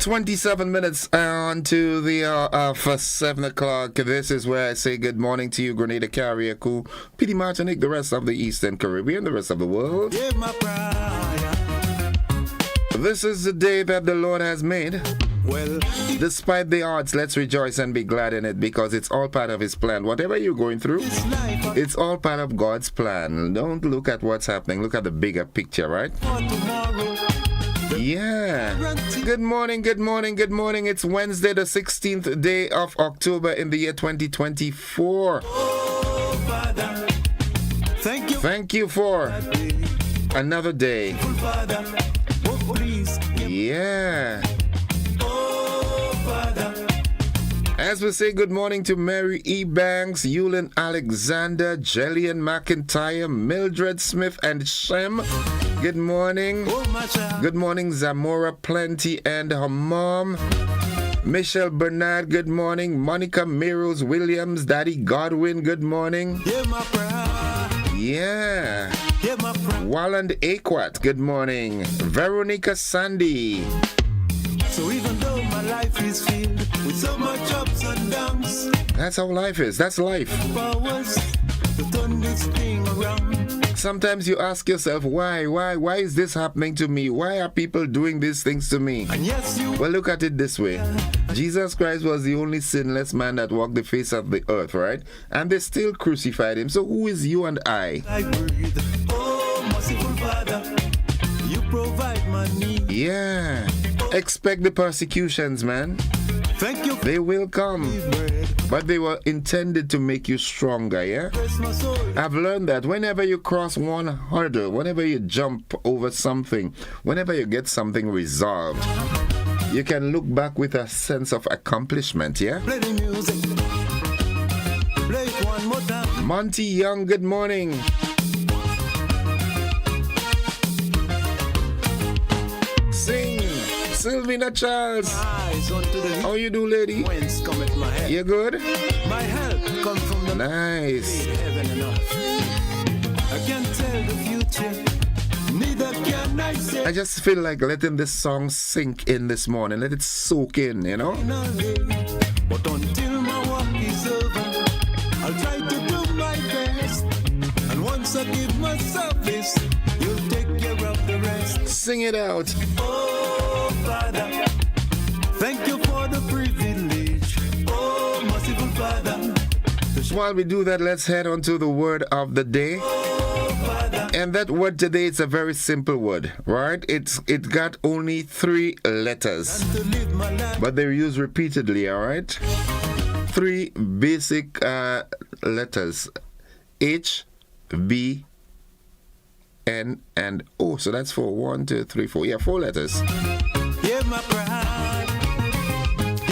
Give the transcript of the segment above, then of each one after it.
27 minutes on to the hour for 7 o'clock. This is where I say good morning to you, Grenada, Carriacou, Petite Martinique, the rest of the Eastern Caribbean, the rest of the world. This is the day that the Lord has made. Well, despite the odds, let's rejoice and be glad in it, because it's all part of His plan. Whatever you're going through, it's all part of God's plan. Don't look at what's happening. Look at the bigger picture, right? Yeah. Good morning, good morning, good morning. It's Wednesday, the 16th day of October in the year 2024. Thank you for another day. Yeah. As we say good morning to Mary E. Banks, Yulin Alexander, Jillian McIntyre, Mildred Smith, and Shem. Good morning. Good morning, Zamora Plenty and her mom. Michelle Bernard, good morning. Monica Meros Williams, Daddy Godwin, good morning. Yeah. Walland Aquat, good morning. Veronica Sandy. So even though my life is filled with so much ups and downs, that's how life is. That's life. Sometimes you ask yourself, why is this happening to me? Why are people doing these things to me? Well, look at it this way. Jesus Christ was the only sinless man that walked the face of the earth, right? And they still crucified him. So who is you and I? Oh, merciful Father, you provide my need. Yeah. Expect the persecutions, man. Thank you. They will come. But they were intended to make you stronger, yeah? I've learned that whenever you cross one hurdle, whenever you jump over something, whenever you get something resolved, you can look back with a sense of accomplishment, yeah? Play the music. Play it one more time. Monty Young, good morning. Sing. Sylvina Charles. How you do, lady? You good? My help come from the nice. Heaven enough. I can't tell the future. Neither can I say. I just feel like letting this song sink in this morning. Let it soak in, you know? But until my work is over, I'll try to do my best. And once I give myself this, you'll take care of the rest. Sing it out. Oh, Father, thank you for the privilege. Oh, merciful Father. While we do that, let's head on to the word of the day. And that word today, it's a very simple word, right? It got only 3 letters, but they're used repeatedly, all right? 3 basic letters: H, B, N, and O. So that's 4. 1, 2, 3, 4. Yeah, 4 letters.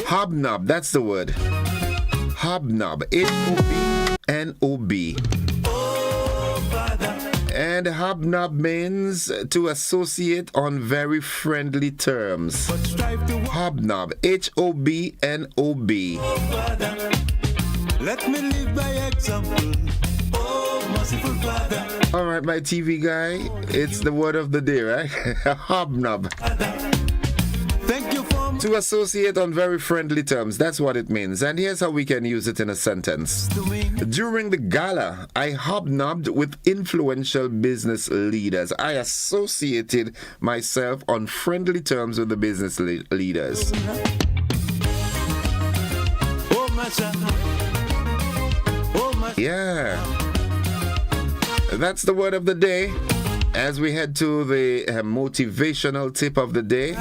Hobnob, that's the word. Hobnob. H-O-B-N-O-B. And hobnob means to associate on very friendly terms. Hobnob. H-O-B-N-O-B. Let me live by example. Oh, merciful Father. All right, my TV guy, it's the word of the day, right? Hobnob. Thank you for to associate on very friendly terms. That's what it means. And here's how we can use it in a sentence. During the gala, I hobnobbed with influential business leaders. I associated myself on friendly terms with the business leaders. Yeah. That's the word of the day. As we head to the motivational tip of the day,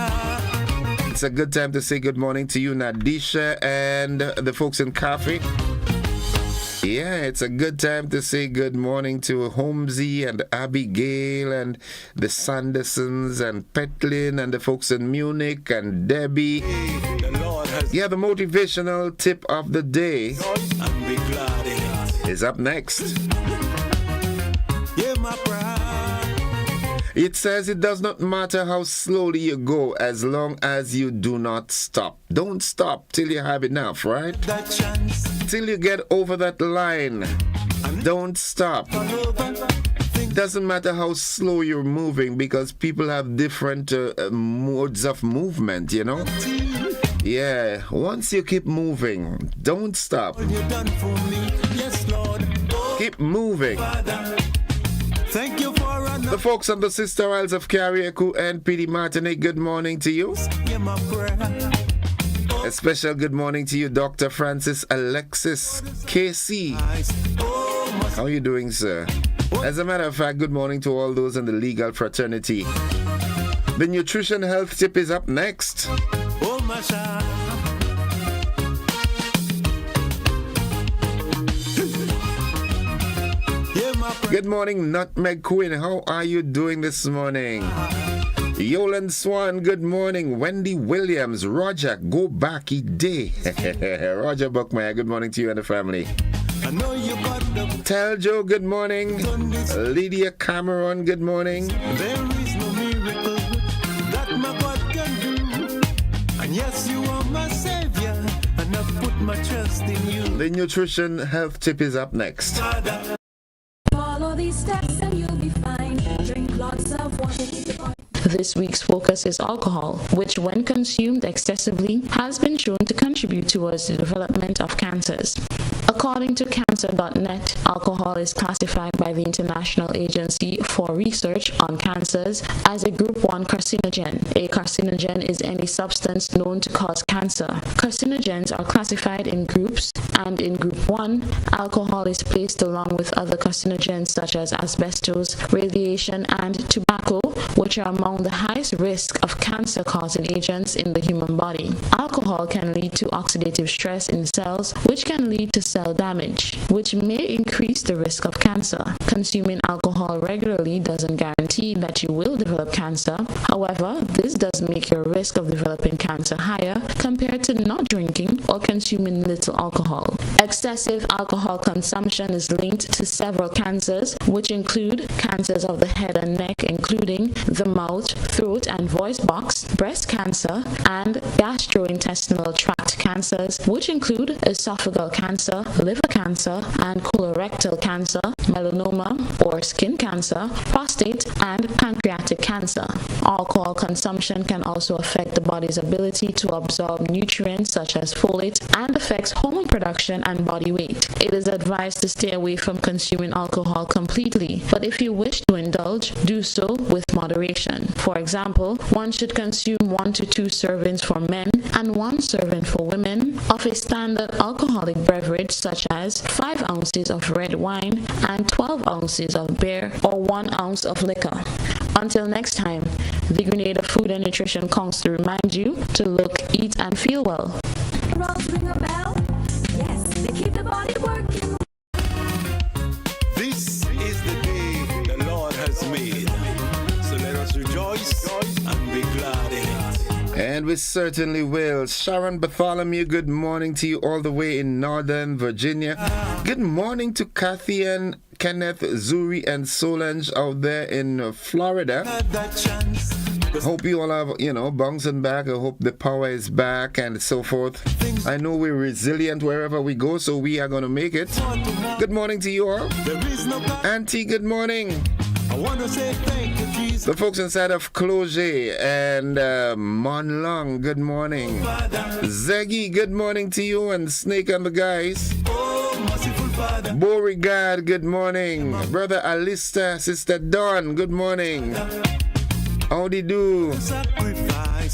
it's a good time to say good morning to you, Nadisha, and the folks in Coffee. Yeah, it's a good time to say good morning to Holmesy and Abigail and the Sandersons and Petlin and the folks in Munich and Debbie. Yeah, the motivational tip of the day is up next. It says it does not matter how slowly you go as long as you do not stop. Don't stop till you have enough, right? Till you get over that line. Don't stop. doesn't matter how slow you're moving, because people have different modes of movement, you know. Yeah, once you keep moving, don't stop. Keep moving. Thank you for the folks on the Sister Isles of Carriacou and PD Martinique, good morning to you. A special good morning to you, Dr. Francis Alexis KC. How are you doing, sir? As a matter of fact, good morning to all those in the legal fraternity. The nutrition health tip is up next. Oh, Masha. Good morning, Nutmeg Queen. How are you doing this morning? Yolan Swan, good morning. Wendy Williams, Roger, go back day. Roger Buckmeyer, good morning to you and the family. I know you got the Tell Joe, good morning. Lydia Cameron, good morning. There is no miracle that my God can do. And yes, you are my savior, and I put my trust in you. The nutrition health tip is up next. Follow these steps and you'll be fine. Drink lots of water. This week's focus is alcohol, which when consumed excessively has been shown to contribute towards the development of cancers. According to cancer.net, alcohol is classified by the International Agency for Research on Cancers as a Group 1 carcinogen. A carcinogen is any substance known to cause cancer. Carcinogens are classified in groups, and in Group 1, alcohol is placed along with other carcinogens such as asbestos, radiation, and tobacco, which are among the highest risk of cancer-causing agents in the human body. Alcohol can lead to oxidative stress in cells, which can lead to cell damage, which may increase the risk of cancer. Consuming alcohol regularly doesn't guarantee that you will develop cancer. However, this does make your risk of developing cancer higher compared to not drinking or consuming little alcohol. Excessive alcohol consumption is linked to several cancers, which include cancers of the head and neck, including the mouth, throat and voice box, breast cancer, and gastrointestinal tract cancers, which include esophageal cancer, liver cancer, and colorectal cancer, melanoma or skin cancer, prostate, and pancreatic cancer. Alcohol consumption can also affect the body's ability to absorb nutrients such as folate and affects hormone production and body weight. It is advised to stay away from consuming alcohol completely, but if you wish to indulge, do so with moderation. For example, one should consume 1 to 2 servings for men and 1 serving for women of a standard alcoholic beverage such as 5 ounces of red wine and 12 ounces of beer or 1 ounce of liquor. Until next time, the Grenada Food and Nutrition comes to remind you to look, eat, and feel well. Rolls ring a bell? Yes, they keep the body working. This is the day the Lord has made. So let us rejoice and be glad in it. And we certainly will. Sharon Bartholomew, good morning to you all the way in Northern Virginia. Good morning to Kathy and Kenneth, Zuri, and Solange out there in Florida. Hope you all have, bouncing back. I hope the power is back and so forth. I know we're resilient wherever we go, so we are going to make it. Good morning to you all. Auntie, good morning. I want to say thank you, Jesus. The folks inside of Cloget and Monlong, good morning. Zeggy, good morning to you, and Snake and the guys. Beauregard, good morning. Brother Alista, Sister Dawn, good morning. Howdy do?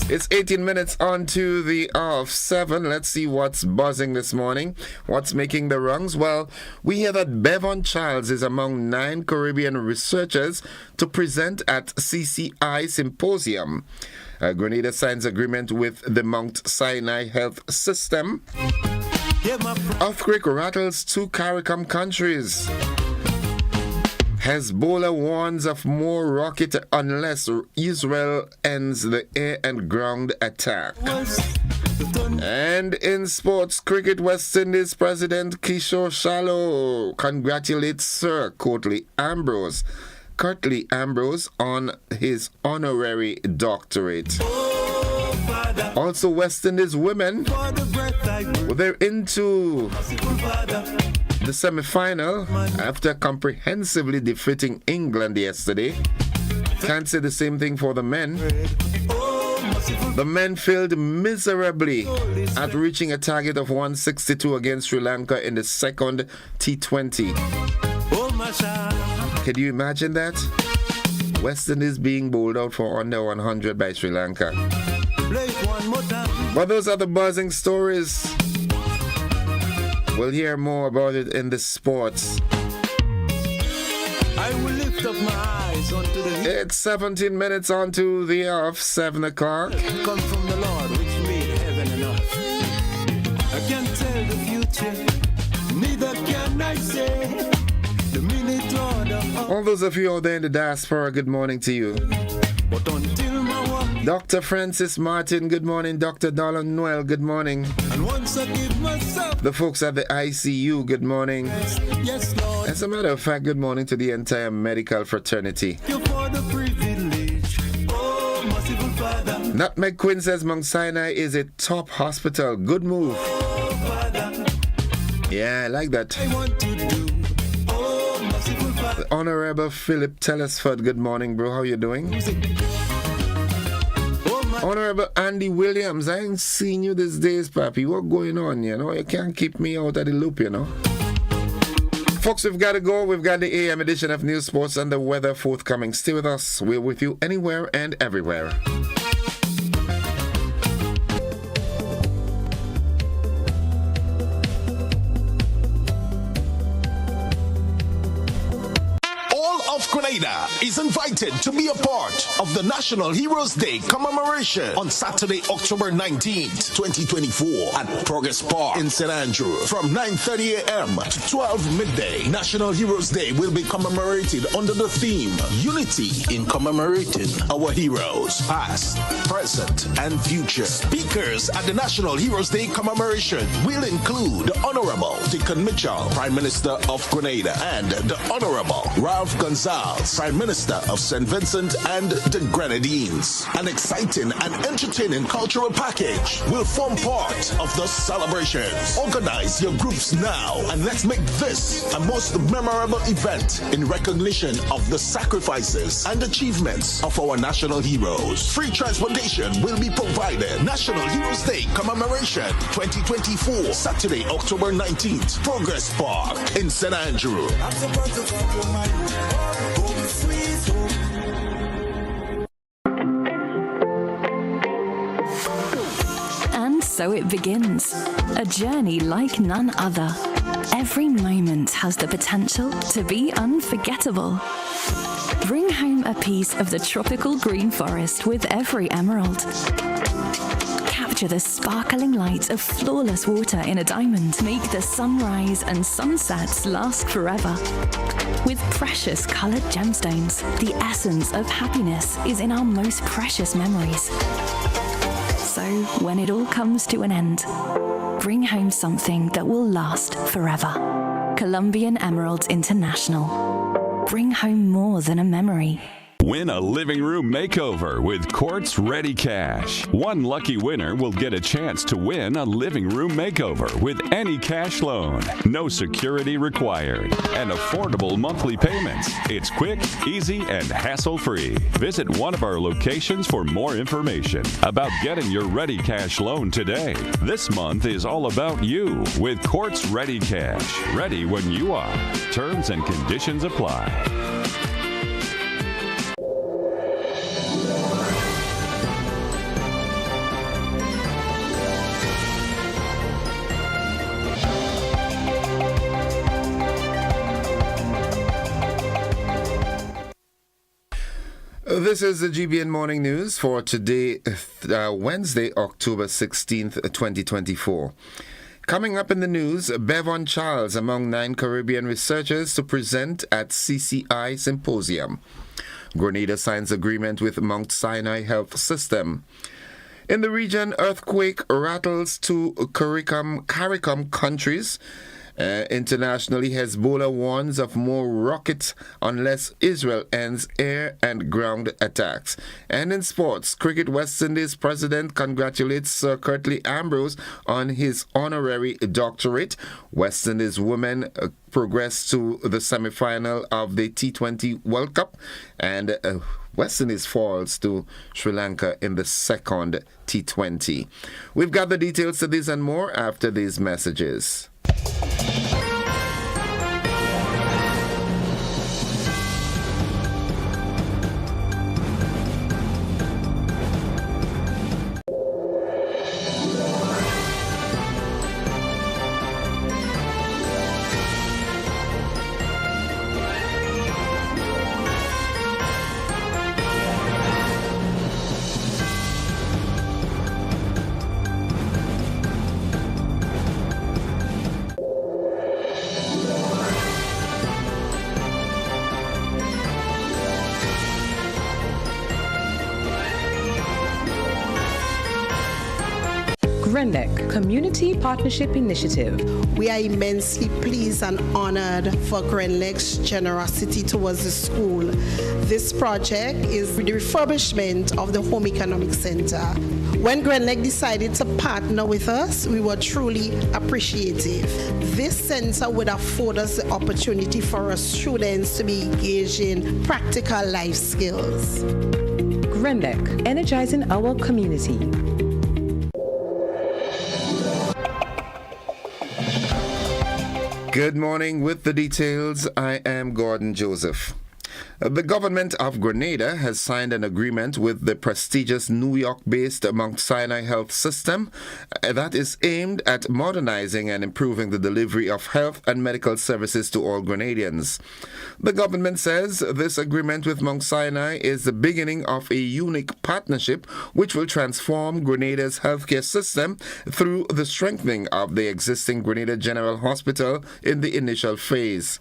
It's 18 minutes on to the hour of 7. Let's see what's buzzing this morning. What's making the rungs? Well, we hear that Bevan Childs is among 9 Caribbean researchers to present at CCI Symposium. Grenada signs agreement with the Mount Sinai Health System. Earthquake rattles 2 CARICOM countries. Hezbollah warns of more rocket unless Israel ends the air and ground attack. And in sports, cricket, West Indies President Kishore Shallow congratulates Sir Curtly Ambrose on his honorary doctorate. Also, West Indies women, they're into the semi-final after comprehensively defeating England yesterday. Can't say the same thing for the men. The men failed miserably at reaching a target of 162 against Sri Lanka in the second T20. Can you imagine that? West Indies being bowled out for under 100 by Sri Lanka. But those are the buzzing stories. We'll hear more about it in the sports. I will lift up my eyes unto the hill. It's 17 minutes on to the hour of 7 o'clock. Come from the Lord which made heaven and earth. I can't tell the future, neither can I say the minute or the hour. All those of you out there in the diaspora, good morning to you. But until my walk, Dr. Francis Martin, good morning. Dr. Dolan Noel, good morning. and once I give myself, The folks at the ICU, good morning. yes, Lord, As a matter of fact, good morning to the entire medical fraternity. you for the privilege. Oh, merciful Father, Nutmeg Quinn says Mount Sinai is a top hospital. Good move. Father, Yeah, I like that. I want to do. Oh, merciful Father, The Honorable Philip Telesford, good morning, bro. How you doing? oh, my Honorable Andy Williams, I ain't seen you these days, papi. What going on, you know? You can't keep me out of the loop, you know? Folks, we've got to go. We've got the AM edition of News, Sports, and the weather forthcoming. Stay with us. We're with you anywhere and everywhere. All of Grenada is invited to be a part of the National Heroes Day commemoration on Saturday, October 19th, 2024 at Progress Park in St. Andrew from 9:30 a.m. to 12 midday. National Heroes Day will be commemorated under the theme Unity in commemorating our heroes, past, present, and future. Speakers at the National Heroes Day commemoration will include the Honorable Deacon Mitchell, Prime Minister of Grenada, and the Honorable Ralph Gonzalez, Prime Minister of St. Vincent and the Grenadines. An exciting and entertaining cultural package will form part of the celebrations. Organize your groups now and let's make this a most memorable event in recognition of the sacrifices and achievements of our national heroes. Free transportation will be provided. National Heroes Day Commemoration 2024, Saturday, October 19th, Progress Park in St. Andrew. And so it begins. A journey like none other. Every moment has the potential to be unforgettable. Bring home a piece of the tropical green forest with every emerald. Capture the sparkling light of flawless water in a diamond. Make the sunrise and sunsets last forever. With precious colored gemstones, the essence of happiness is in our most precious memories. So, when it all comes to an end, bring home something that will last forever. Colombian Emeralds International. Bring home more than a memory. Win a living room makeover with Quartz Ready Cash. One lucky winner will get a chance to win a living room makeover with any cash loan. No security required. And affordable monthly payments. It's quick, easy, and hassle-free. Visit one of our locations for more information about getting your Ready Cash loan today. This month is all about you with Quartz Ready Cash. Ready when you are. Terms and conditions apply. This is the GBN Morning News for today, Wednesday, October 16th, 2024. Coming up in the news, Bevon Charles among 9 Caribbean researchers to present at CCI Symposium. Grenada signs agreement with Mount Sinai Health System. In the region, earthquake rattles 2 CARICOM countries Internationally, Hezbollah warns of more rockets unless Israel ends air and ground attacks. And in sports, Cricket West Indies president congratulates Sir Curtly Ambrose on his honorary doctorate. West Indies women progress to the semi-final of the T20 World Cup, and West Indies falls to Sri Lanka in the second T20. We've got the details to this and more after these messages. GRENDEC Community Partnership Initiative. We are immensely pleased and honored for GRENDEC's generosity towards the school. This project is the refurbishment of the Home Economic Center. When GRENDEC decided to partner with us, we were truly appreciative. This center would afford us the opportunity for our students to be engaged in practical life skills. GRENDEC, energizing our community. Good morning. With the details, I am Gordon Joseph. The government of Grenada has signed an agreement with the prestigious New York-based Mount Sinai Health System that is aimed at modernizing and improving the delivery of health and medical services to all Grenadians. The government says this agreement with Mount Sinai is the beginning of a unique partnership which will transform Grenada's healthcare system through the strengthening of the existing Grenada General Hospital in the initial phase.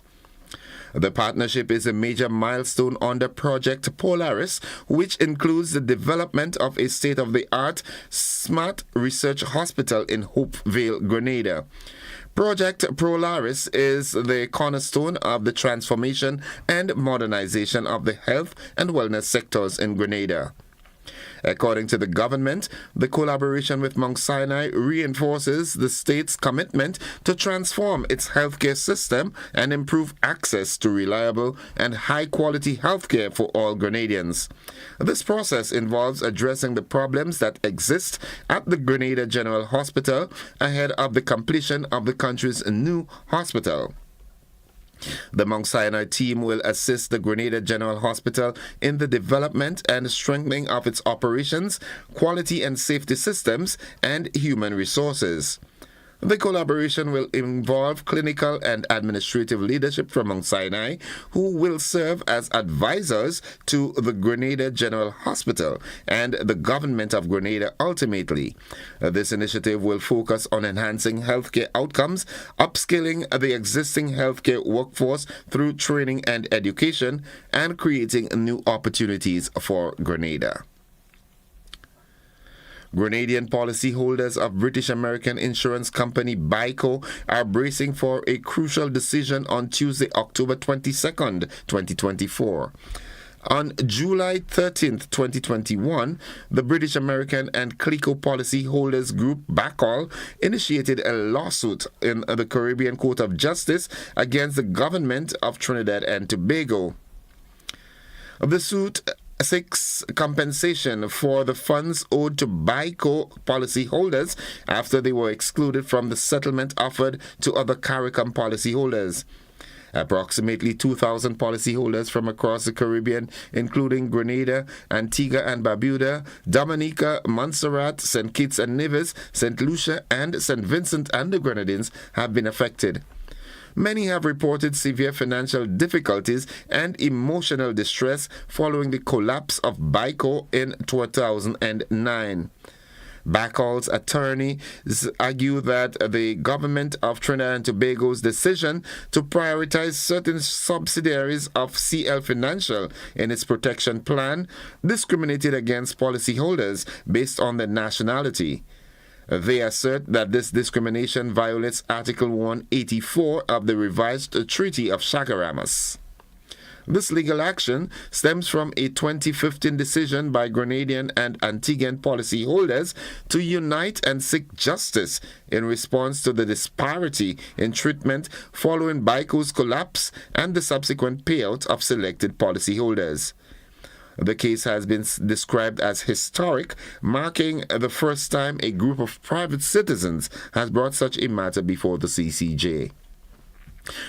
The partnership is a major milestone under Project Polaris, which includes the development of a state-of-the-art smart research hospital in Hopevale, Grenada. Project Polaris is the cornerstone of the transformation and modernization of the health and wellness sectors in Grenada. According to the government, the collaboration with Mount Sinai reinforces the state's commitment to transform its healthcare system and improve access to reliable and high-quality healthcare for all Grenadians. This process involves addressing the problems that exist at the Grenada General Hospital ahead of the completion of the country's new hospital. The Mount Sinai team will assist the Grenada General Hospital in the development and strengthening of its operations, quality and safety systems, and human resources. The collaboration will involve clinical and administrative leadership from Mount Sinai, who will serve as advisors to the Grenada General Hospital and the government of Grenada ultimately. This initiative will focus on enhancing healthcare outcomes, upskilling the existing healthcare workforce through training and education, and creating new opportunities for Grenada. Grenadian policyholders of British American insurance company BICO are bracing for a crucial decision on Tuesday, October 22nd, 2024. On July 13th, 2021, the British American and CLICO policyholders group BACOL initiated a lawsuit in the Caribbean Court of Justice against the government of Trinidad and Tobago. The suit seeks compensation for the funds owed to BICO policyholders after they were excluded from the settlement offered to other CARICOM policyholders. Approximately 2,000 policyholders from across the Caribbean, including Grenada, Antigua and Barbuda, Dominica, Montserrat, St. Kitts and Nevis, St. Lucia, and St. Vincent and the Grenadines, have been affected. Many have reported severe financial difficulties and emotional distress following the collapse of BICO in 2009. BACOL's attorneys argue that the government of Trinidad and Tobago's decision to prioritize certain subsidiaries of CL Financial in its protection plan discriminated against policyholders based on their nationality. They assert that this discrimination violates Article 184 of the revised Treaty of Chaguaramas. This legal action stems from a 2015 decision by Grenadian and Antiguan policyholders to unite and seek justice in response to the disparity in treatment following BICO's collapse and the subsequent payout of selected policyholders. The case has been described as historic, marking the first time a group of private citizens has brought such a matter before the CCJ.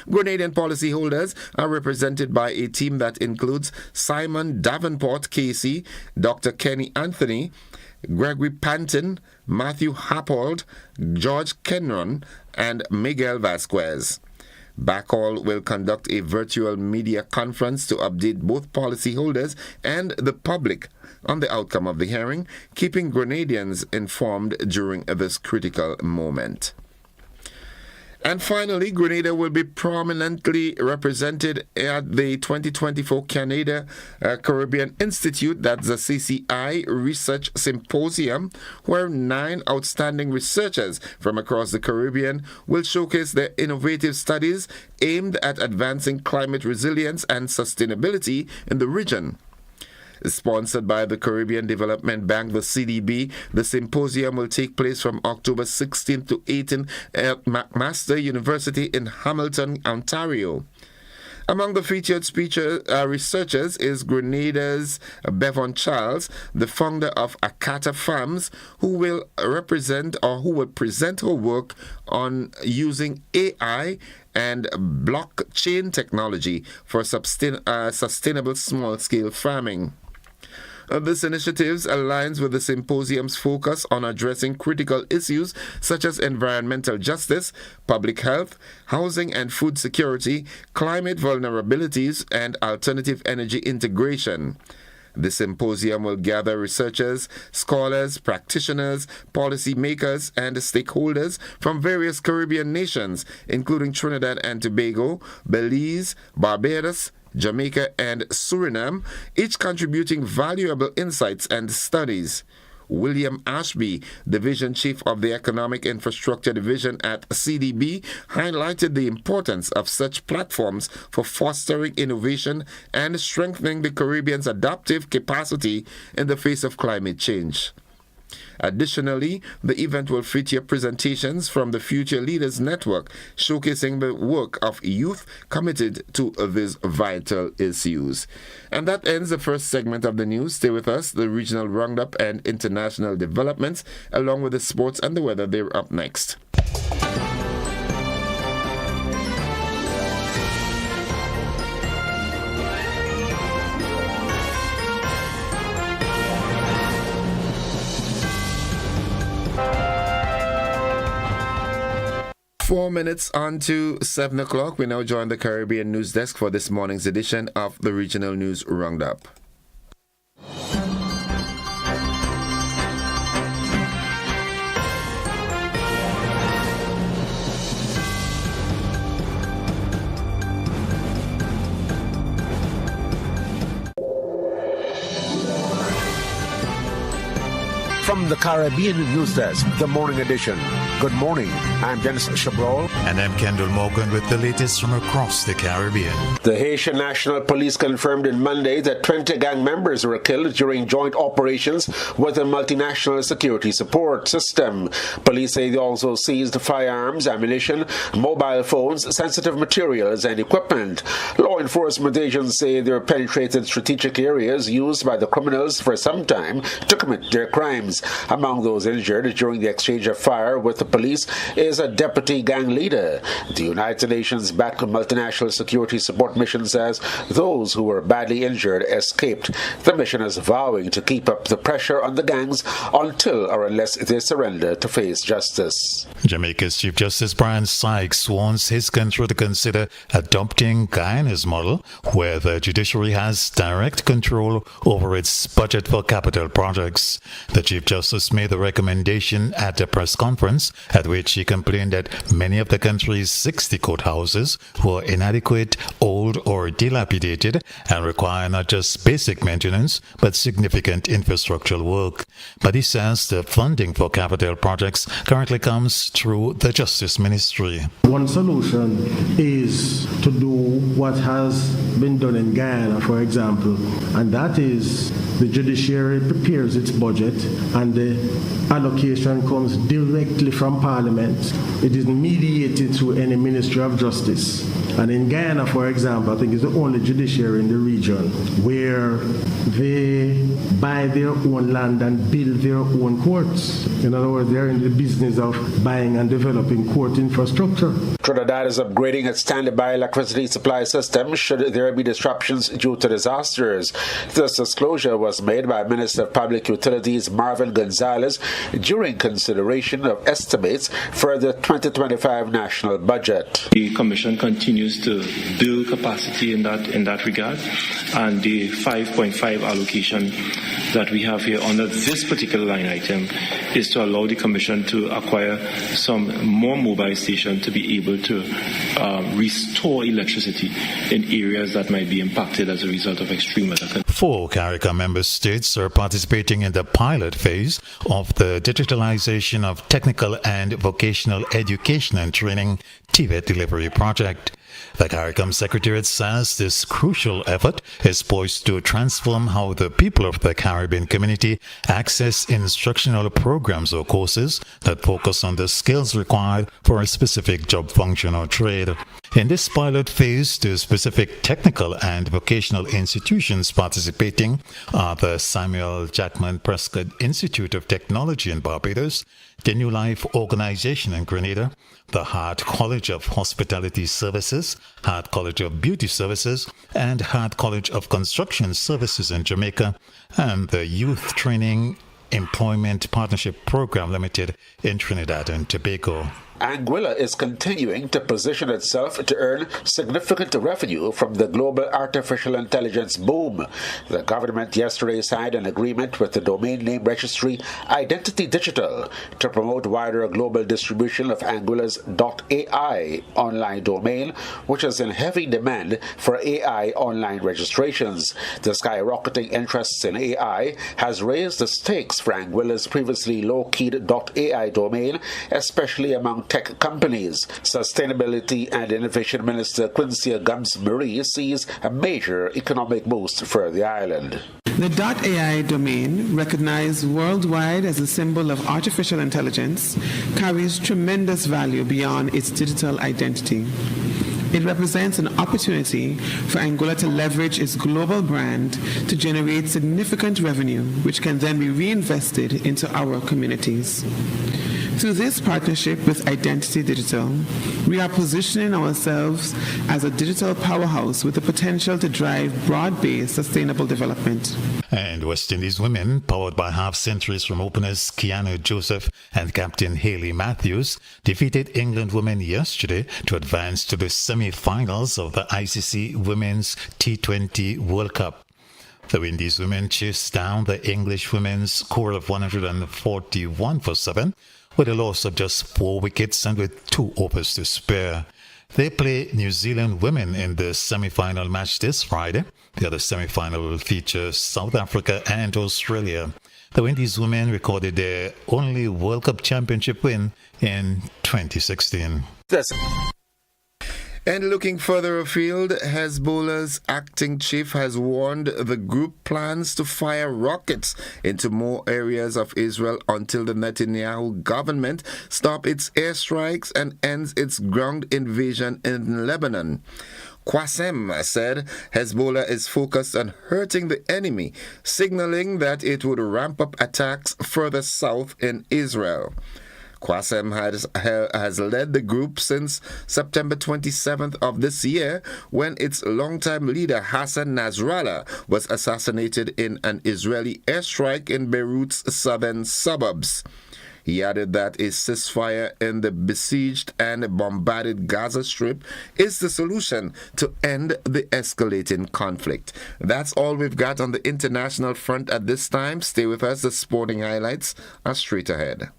Grenadian policyholders are represented by a team that includes Simon Davenport Casey, Dr. Kenny Anthony, Gregory Panton, Matthew Happold, George Kenron, and Miguel Vasquez. Bacall will conduct a virtual media conference to update both policyholders and the public on the outcome of the hearing, keeping Grenadians informed during this critical moment. And finally, Grenada will be prominently represented at the 2024 Canada Caribbean Institute, that's the CCI Research Symposium, where 9 outstanding researchers from across the Caribbean will showcase their innovative studies aimed at advancing climate resilience and sustainability in the region. Sponsored by the Caribbean Development Bank, the CDB, the symposium will take place from October 16th to 18th at McMaster University in Hamilton, Ontario. Among the featured researchers is Grenada's Bevan Charles, the founder of Akata Farms, who will present her work on using AI and blockchain technology for sustainable small-scale farming. This initiative aligns with the symposium's focus on addressing critical issues such as environmental justice, public health, housing and food security, climate vulnerabilities, and alternative energy integration. The symposium will gather researchers, scholars, practitioners, policymakers, and stakeholders from various Caribbean nations, including Trinidad and Tobago, Belize, Barbados, Jamaica, and Suriname, each contributing valuable insights and studies. William Ashby, Division Chief of the Economic Infrastructure Division at CDB, highlighted the importance of such platforms for fostering innovation and strengthening the Caribbean's adaptive capacity in the face of climate change. Additionally, the event will feature presentations from the Future Leaders Network, showcasing the work of youth committed to these vital issues. And that ends the first segment of the news. Stay with us. The regional roundup and international developments, along with the sports and the weather, they're up next. 4 minutes on to 7 o'clock. We now join the Caribbean News Desk for this morning's edition of the Regional News Roundup. From the Caribbean News Desk, the morning edition. Good morning. I'm Dennis Chabrol. And I'm Kendall Morgan with the latest from across the Caribbean. The Haitian National Police confirmed on Monday that 20 gang members were killed during joint operations with the multinational security support system. Police say they also seized firearms, ammunition, mobile phones, sensitive materials, and equipment. Law enforcement agents say they penetrated strategic areas used by the criminals for some time to commit their crimes. Among those injured during the exchange of fire with the police is a deputy gang leader. The United Nations-backed multinational security support mission says those who were badly injured escaped. The mission is vowing to keep up the pressure on the gangs until or unless they surrender to face justice. Jamaica's Chief Justice Brian Sykes wants his country to consider adopting Guyana's model, where the judiciary has direct control over its budget for capital projects. The Chief Justice made the recommendation at a press conference at which he complained that many of the country's 60 courthouses were inadequate, old, or dilapidated and require not just basic maintenance but significant infrastructural work. But he says the funding for capital projects currently comes through the Justice Ministry. One solution is to do what has been done in Guyana, for example, and that is the judiciary prepares its budget and the allocation comes directly from Parliament. It is mediated through any Ministry of Justice. And in Guyana, for example, I think it's the only judiciary in the region where they buy their own land and build their own courts. In other words, they're in the business of buying and developing court infrastructure. Trinidad is upgrading its standby electricity supply system should there be disruptions due to disasters. This disclosure was made by Minister of Public Utilities Marvin Gonzalez during consideration of estimates for the 2025 national budget. The Commission continues to build capacity in that regard, and the 5.5 allocation that we have here under this particular line item is to allow the Commission to acquire some more mobile stations to be able to restore electricity in areas that might be impacted as a result of extreme weather. 4 CARICOM member states are participating in the pilot phase of the digitalization of technical and vocational education and training TVET delivery project. The CARICOM Secretariat says this crucial effort is poised to transform how the people of the Caribbean community access instructional programs or courses that focus on the skills required for a specific job function or trade. In this pilot phase, the specific technical and vocational institutions participating are the Samuel Jackman Prescott Institute of Technology in Barbados, the New Life Organization in Grenada, the Hart College of Hospitality Services, Hart College of Beauty Services, and Hart College of Construction Services in Jamaica, and the Youth Training Employment Partnership Program Limited in Trinidad and Tobago. Anguilla is continuing to position itself to earn significant revenue from the global artificial intelligence boom. The government yesterday signed an agreement with the domain name registry Identity Digital to promote wider global distribution of Anguilla's .ai online domain, which is in heavy demand for AI online registrations. The skyrocketing interest in AI has raised the stakes for Anguilla's previously low-keyed .ai domain, especially among tech companies. Sustainability and Innovation Minister Quincy Gums-Marie sees a major economic boost for the island. The .ai domain, recognized worldwide as a symbol of artificial intelligence, carries tremendous value beyond its digital identity. It represents an opportunity for Anguilla to leverage its global brand to generate significant revenue, which can then be reinvested into our communities. Through this partnership with Identity Digital, we are positioning ourselves as a digital powerhouse with the potential to drive broad-based sustainable development. And West Indies women, powered by half-centuries from openers Keanu Joseph and Captain Hayley Matthews, defeated England women yesterday to advance to the semi-finals of the ICC Women's T20 World Cup. The Indies women chased down the English women's score of 141 for 7, with a loss of just 4 wickets and with 2 overs to spare. They play New Zealand women in the semi-final match this Friday. The other semi-final will feature South Africa and Australia. The Indies women recorded their only World Cup championship win in 2016. And looking further afield, Hezbollah's acting chief has warned the group plans to fire rockets into more areas of Israel until the Netanyahu government stops its airstrikes and ends its ground invasion in Lebanon. Qassem said Hezbollah is focused on hurting the enemy, signaling that it would ramp up attacks further south in Israel. Qassem has led the group since September 27th of this year, when its longtime leader Hassan Nasrallah was assassinated in an Israeli airstrike in Beirut's southern suburbs. He added that a ceasefire in the besieged and bombarded Gaza Strip is the solution to end the escalating conflict. That's all we've got on the international front at this time. Stay with us. The sporting highlights are straight ahead.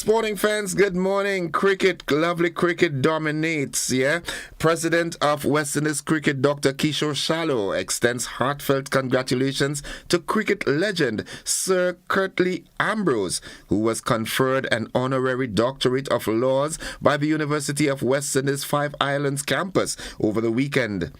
Sporting fans, good morning. Cricket, lovely cricket dominates, yeah? President of West Indies Cricket, Dr. Kishore Shallow, extends heartfelt congratulations to cricket legend Sir Curtly Ambrose, who was conferred an honorary doctorate of laws by the University of West Indies Five Islands campus over the weekend.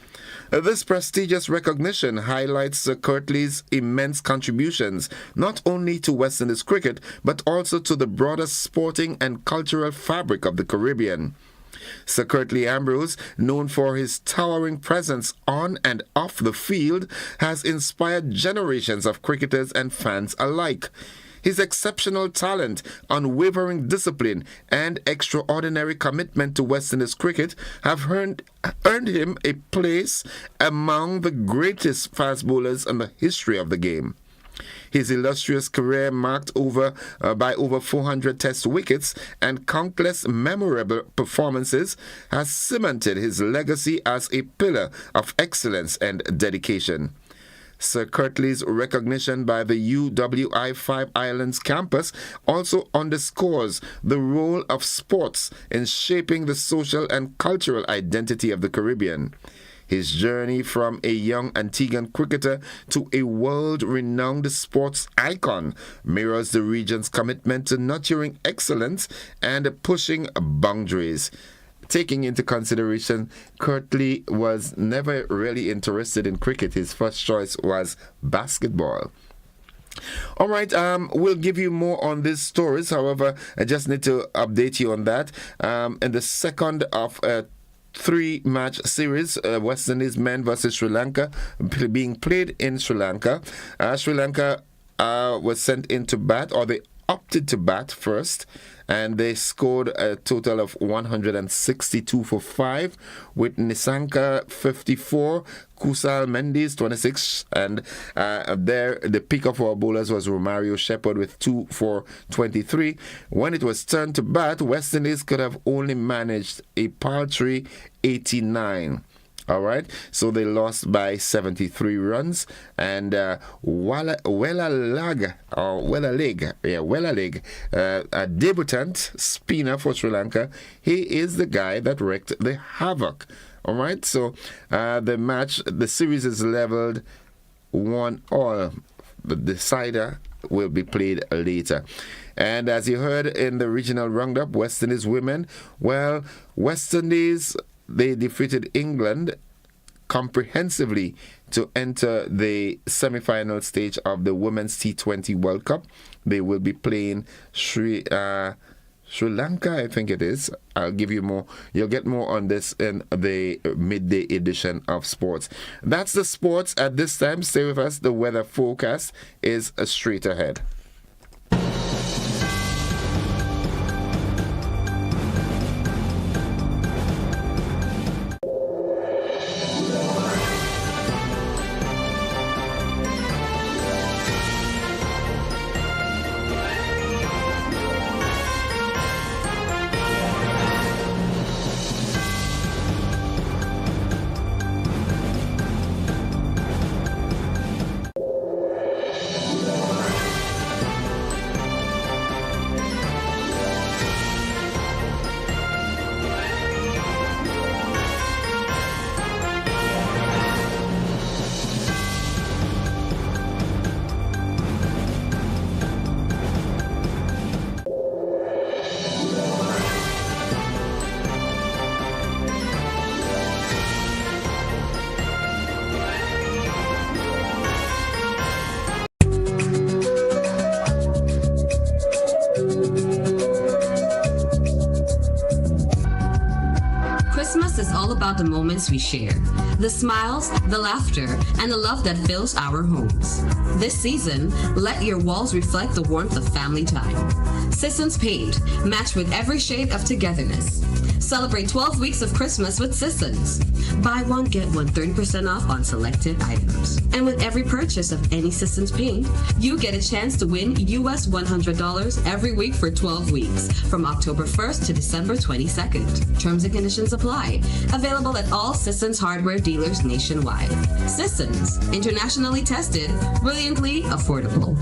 This prestigious recognition highlights Sir Curtly's immense contributions, not only to West Indies cricket, but also to the broader sporting and cultural fabric of the Caribbean. Sir Curtly Ambrose, known for his towering presence on and off the field, has inspired generations of cricketers and fans alike. His exceptional talent, unwavering discipline, and extraordinary commitment to West Indies cricket have earned him a place among the greatest fast bowlers in the history of the game. His illustrious career, marked by over 400 Test wickets and countless memorable performances, has cemented his legacy as a pillar of excellence and dedication. Sir Curtly's recognition by the UWI Five Islands campus also underscores the role of sports in shaping the social and cultural identity of the Caribbean. His journey from a young Antiguan cricketer to a world-renowned sports icon mirrors the region's commitment to nurturing excellence and pushing boundaries. Taking into consideration, Curtly was never really interested in cricket. His first choice was basketball. All right, we'll give you more on these stories. However, I just need to update you on that. In the second of a three-match series, West Indies men versus Sri Lanka, being played in Sri Lanka. Sri Lanka was sent into bat, or they opted to bat first, and they scored a total of 162 for 5, with Nisanka 54, Kusal Mendes 26, and there the pick of our bowlers was Romario Shepherd with 2 for 23. When it was turned to bat, West Indies could have only managed a paltry 89. All right, so they lost by 73 runs, and Wellaleg, a debutant spinner for Sri Lanka, he is the guy that wreaked the havoc. All right, so the series is leveled 1-1. The decider will be played later. And as you heard in the regional roundup, West Indies women, well, West Indies, they defeated England comprehensively to enter the semi-final stage of the Women's T20 World Cup. They will be playing Sri Lanka, I think it is. I'll give you more. You'll get more on this in the midday edition of sports. That's the sports at this time. Stay with us. The weather forecast is straight ahead. The moments we share, the smiles, the laughter, and the love that fills our homes. This season, let your walls reflect the warmth of family time. Sisson's Paint, match with every shade of togetherness. Celebrate 12 weeks of Christmas with Sissons. Buy one, get one 30% off on selected items. And with every purchase of any Sissons Paint, you get a chance to win US $100 every week for 12 weeks, from October 1st to December 22nd. Terms and conditions apply. Available at all Sissons hardware dealers nationwide. Sissons, internationally tested, brilliantly affordable.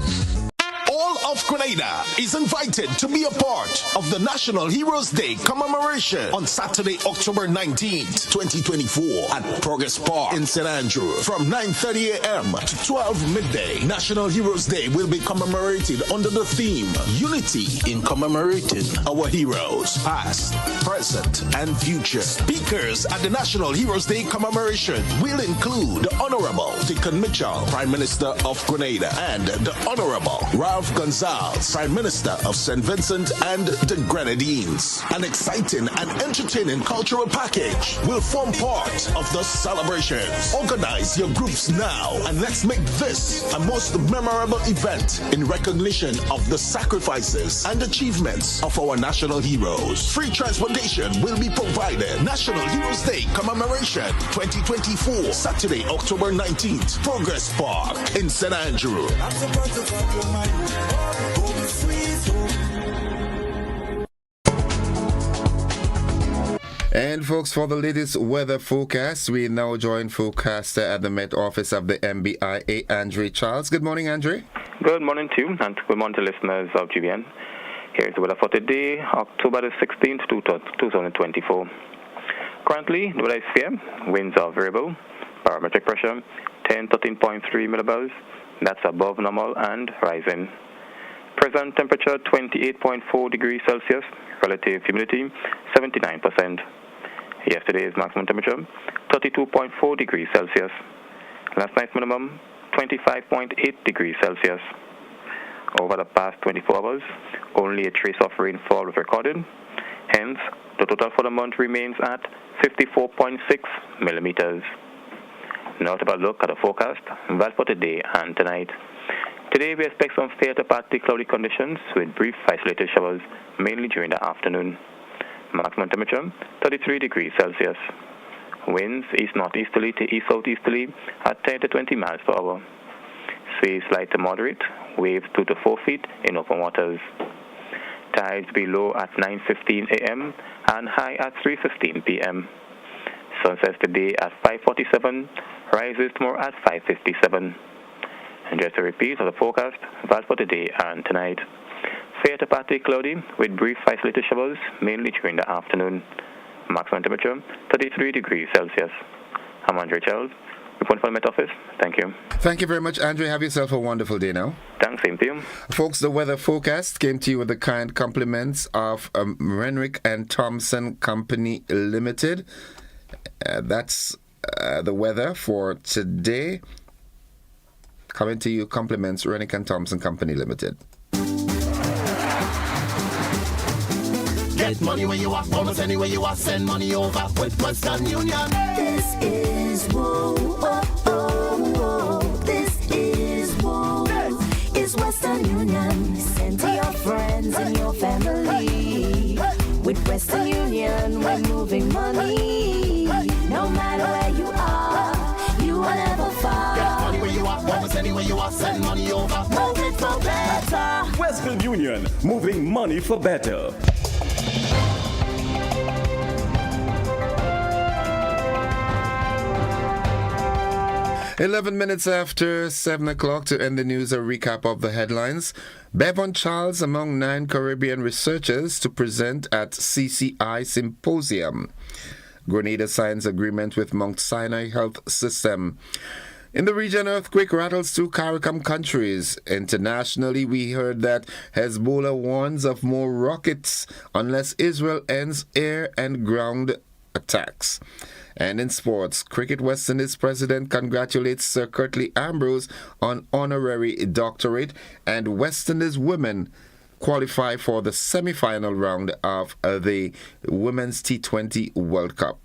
All of Grenada is invited to be a part of the National Heroes Day commemoration on Saturday, October 19th, 2024 at Progress Park in St. Andrew from 9:30 a.m. to 12 midday. National Heroes Day will be commemorated under the theme Unity in commemorating our heroes, past, present, and future. Speakers at the National Heroes Day commemoration will include the Honorable Deacon Mitchell, Prime Minister of Grenada, and the Honorable Ralph Gonzalez, Prime Minister of St. Vincent and the Grenadines. An exciting and entertaining cultural package will form part of the celebrations. Organize your groups now and let's make this a most memorable event in recognition of the sacrifices and achievements of our national heroes. Free transportation will be provided. National Heroes Day commemoration 2024, Saturday, October 19th, Progress Park in St. Andrew. And folks, for the latest weather forecast, we now join forecaster at the Met Office of the MBIA, Andre Charles. Good morning, Andre. Good morning to you, and good morning to listeners of GBN. Here's the weather for today, October the 16th, 2024. Currently, the weather is fair. Winds are variable. Barometric pressure, 13.3 millibars. That's above normal and rising. Present temperature, 28.4 degrees Celsius. Relative humidity, 79%. Yesterday's maximum temperature, 32.4 degrees Celsius. Last night's minimum, 25.8 degrees Celsius. Over the past 24 hours, only a trace of rainfall was recorded. Hence, the total for the month remains at 54.6 millimeters. Now to have a look at the forecast, that's for today and tonight. Today we expect some fair to partly cloudy conditions with brief isolated showers, mainly during the afternoon. Maximum temperature, 33 degrees Celsius. Winds east-northeasterly to east-southeasterly at 10 to 20 miles per hour. Seas light to moderate, waves 2 to 4 feet in open waters. Tides below at 9:15 a.m. and high at 3:15 p.m. Sunsets today at 5:47, rises tomorrow at 5:57. And just a repeat of the forecast, that's for today and tonight. Fair to partly cloudy with brief isolated showers, mainly during the afternoon. Maximum temperature, 33 degrees Celsius. I'm Andre Charles, reporting from the Met Office. Thank you. Thank you very much, Andre. Have yourself a wonderful day now. Thanks, same to you. Folks, the weather forecast came to you with the kind compliments of Renwick and Thompson Company Limited. That's the weather for today. Coming to you, compliments Renwick and Thompson Company Limited. Get money where you are, almost anywhere you are, send money over with Western Union. This is whoa, oh, oh, whoa. This is whoa. Is Western Union. Send to your friends and your family. With Western Union, we're moving money. No matter where you are, you will never fall. Get money where you are, almost anywhere you are, send money over. Move it for better. Western Union, moving money for better. 11 minutes after 7 o'clock to end the news, a recap of the headlines. Bevan Charles among 9 Caribbean researchers to present at CCI Symposium. Grenada signs agreement with Mount Sinai Health System. In the region, earthquake rattles 2 CARICOM countries. Internationally, we heard that Hezbollah warns of more rockets unless Israel ends air and ground attacks. And in sports, Cricket West Indies president congratulates Sir Curtly Ambrose on honorary doctorate, and West Indies women qualify for the semi-final round of the Women's T20 World Cup.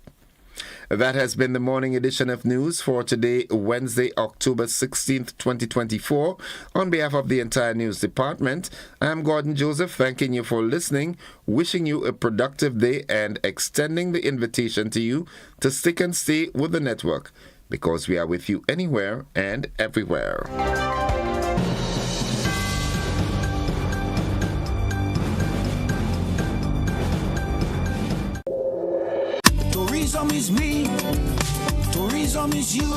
That has been the morning edition of news for today, Wednesday, October 16th, 2024. On behalf of the entire news department, I'm Gordon Joseph, thanking you for listening, wishing you a productive day, and extending the invitation to you to stick and stay with the network, because we are with you anywhere and everywhere. Tourism is me, tourism is you.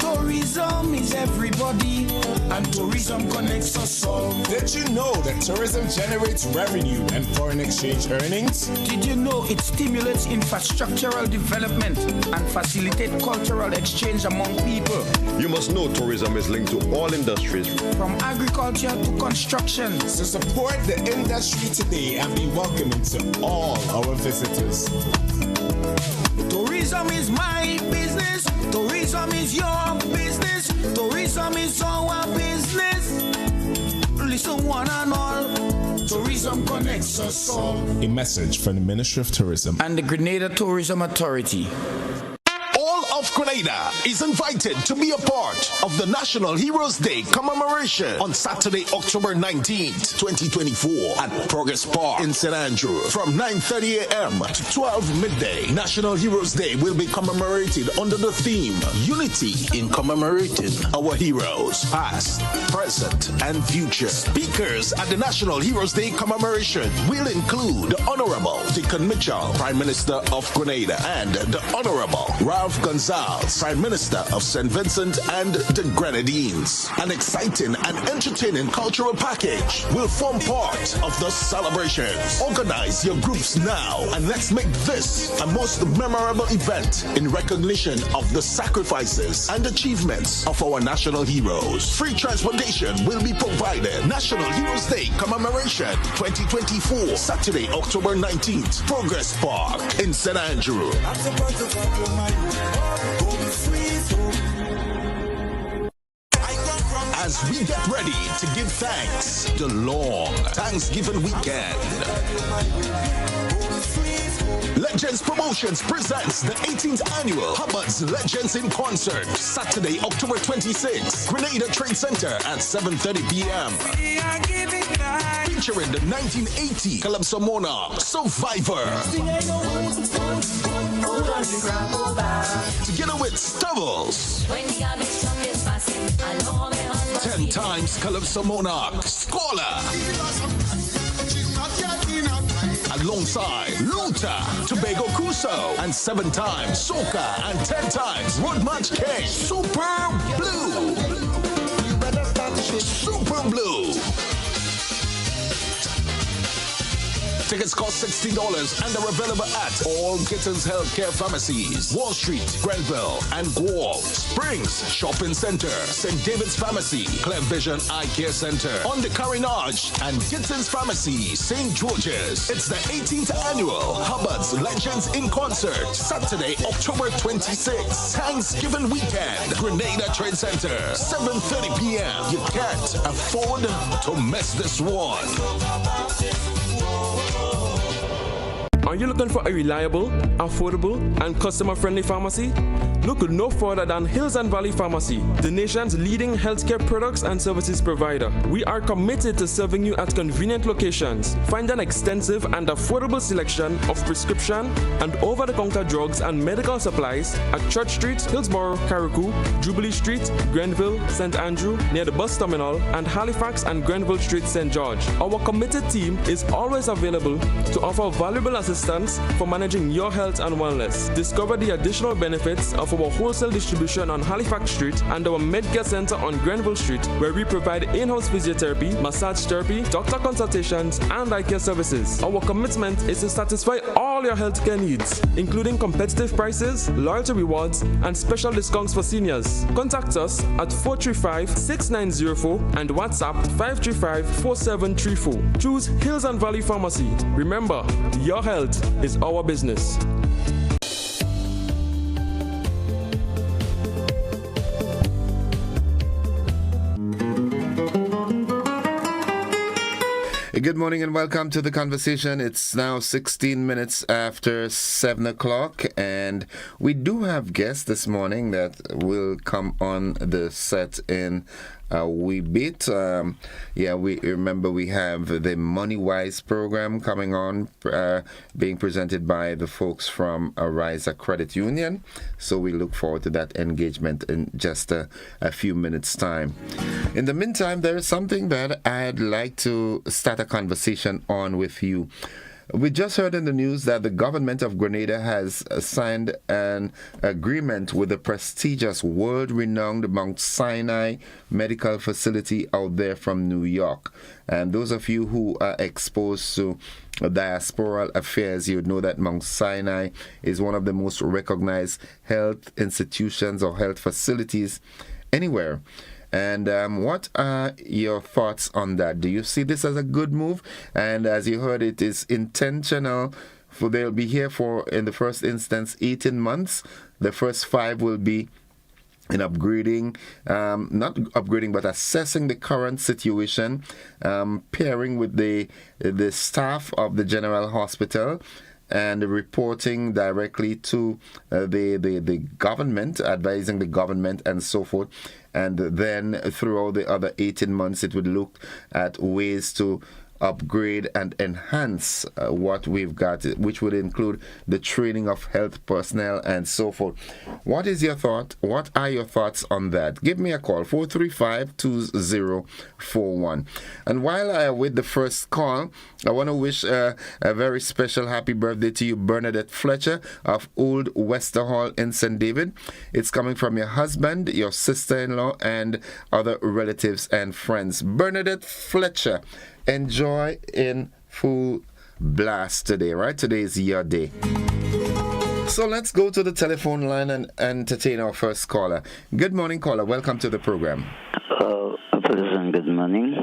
Tourism is everybody, and tourism connects us all. Did you know that tourism generates revenue and foreign exchange earnings? Did you know it stimulates infrastructural development and facilitates cultural exchange among people? You must know tourism is linked to all industries, from agriculture to construction. So support the industry today and be welcoming to all our visitors. Tourism is my business. Tourism is your business. Tourism is our business. Listen, one and all. Tourism connects us all. A message from the Ministry of Tourism and the Grenada Tourism Authority. Of Grenada is invited to be a part of the National Heroes Day commemoration on Saturday, October 19th, 2024 at Progress Park in St. Andrew from 9:30 a.m. to 12 midday. National Heroes Day will be commemorated under the theme Unity in commemorating our heroes, past, present, and future. Speakers at the National Heroes Day commemoration will include the Honorable Deacon Mitchell, Prime Minister of Grenada, and the Honorable Ralph Gonzalez, Prime Minister of St. Vincent and the Grenadines. An exciting and entertaining cultural package will form part of the celebrations. Organize your groups now and let's make this a most memorable event in recognition of the sacrifices and achievements of our national heroes. Free transportation will be provided. National Heroes Day Commemoration 2024, Saturday, October 19th, Progress Park in St. Andrew. As we get ready to give thanks, the long Thanksgiving weekend. Legends Promotions presents the 18th annual Hubbard's Legends in Concert, Saturday, October 26th, Grenada Trade Center at 7:30 p.m. Featuring the 1980 Calypso Monarch Survivor. Together with Stubbles. 10 times Calypso Monarch Scholar. Alongside Luther, Tobago Crusoe, and 7 times Soca and 10 times Road March King. Super Blue. Super Blue. Tickets cost $60 and are available at all Gittins Healthcare Pharmacies, Wall Street, Grenville, and Guelph, Springs Shopping Center, St. David's Pharmacy, Clear Vision Eye Care Center, on the Carinage, and Gittins Pharmacy, St. George's. It's the 18th annual Hubbard's Legends in Concert, Saturday, October 26th, Thanksgiving weekend, Grenada Trade Center, 7:30 p.m. You can't afford to miss this one. Are you looking for a reliable, affordable, and customer-friendly pharmacy? Look no further than Hills and Valley Pharmacy, the nation's leading healthcare products and services provider. We are committed to serving you at convenient locations. Find an extensive and affordable selection of prescription and over-the-counter drugs and medical supplies at Church Street, Hillsborough, Carriacou, Jubilee Street, Grenville, St. Andrew, near the bus terminal, and Halifax and Grenville Street, St. George. Our committed team is always available to offer valuable assistance for managing your health and wellness. Discover the additional benefits of our wholesale distribution on Halifax Street and our Medcare Center on Grenville Street, where we provide in-house physiotherapy, massage therapy, doctor consultations, and eye care services. Our commitment is to satisfy all your healthcare needs, including competitive prices, loyalty rewards, and special discounts for seniors. Contact us at 435-6904 and WhatsApp 535-4734. Choose Hills and Valley Pharmacy. Remember, your health is our business. Good morning and welcome to the conversation. It's now 16 minutes after 7 o'clock, and we do have guests this morning that will come on the set in a wee bit. We remember we have the Money Wise program coming on, being presented by the folks from Rise Credit Union. So we look forward to that engagement in just a few minutes' time. In the meantime, there is something that I'd like to start a conversation on with you. We just heard in the news that the government of Grenada has signed an agreement with the prestigious, world-renowned Mount Sinai medical facility out there from New York. And those of you who are exposed to diasporal affairs, you know that Mount Sinai is one of the most recognized health institutions or health facilities anywhere. And what are your thoughts on that? Do you see this as a good move? And as you heard, it is intentional. For they'll be here for, in the first instance, 18 months. The first 5 will be in upgrading, not upgrading, but assessing the current situation, pairing with the staff of the General Hospital, and reporting directly to the government, advising the government and so forth. And then throughout the other 18 months, it would look at ways to upgrade and enhance what we've got, which would include the training of health personnel and so forth. What is your thought? What are your thoughts on that? Give me a call, 435-2041. And while I await the first call, I want to wish a very special happy birthday to you, Bernadette Fletcher of Old Wester Hall in St. David. It's coming from your husband, your sister-in-law, and other relatives and friends. Bernadette Fletcher, enjoy in full blast today, right? Today is your day. So let's go to the telephone line and entertain our first caller. Good morning, caller. Welcome to the program. A pleasant good morning.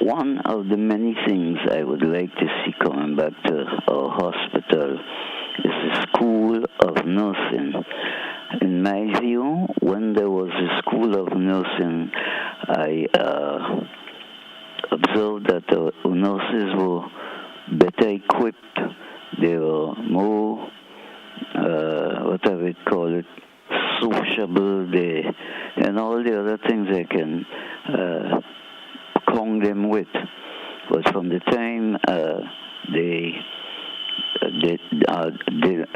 One of the many things I would like to see coming back to our hospital is the School of Nursing. In my view, when there was a School of Nursing, I observed that the nurses were better equipped. They were more, whatever we call it, sociable, and all the other things I can cong them with. But from the time they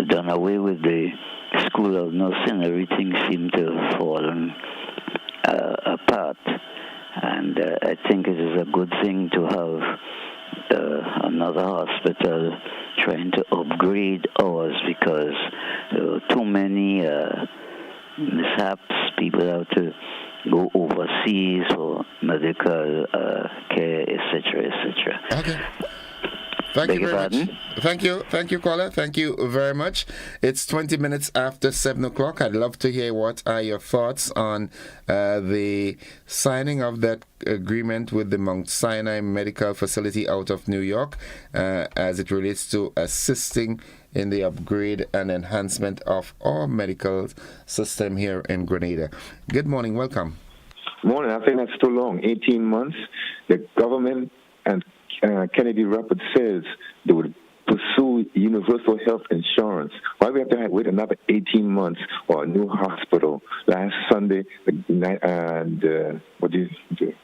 done away with the School of Nursing, everything seemed to have fallen apart. And I think it is a good thing to have another hospital trying to upgrade ours, because there are too many mishaps. People have to go overseas for medical care, etc., etc. Okay. Thank you very much. Thank you, caller. Thank you very much. It's 20 minutes after 7 o'clock. I'd love to hear what are your thoughts on the signing of that agreement with the Mount Sinai Medical Facility out of New York as it relates to assisting in the upgrade and enhancement of our medical system here in Grenada. Good morning. Welcome. Morning. I think that's too long. 18 months. The government and Kennedy Rapid says they would pursue universal health insurance. Why do we have to wait another 18 months for a new hospital? Last Sunday, the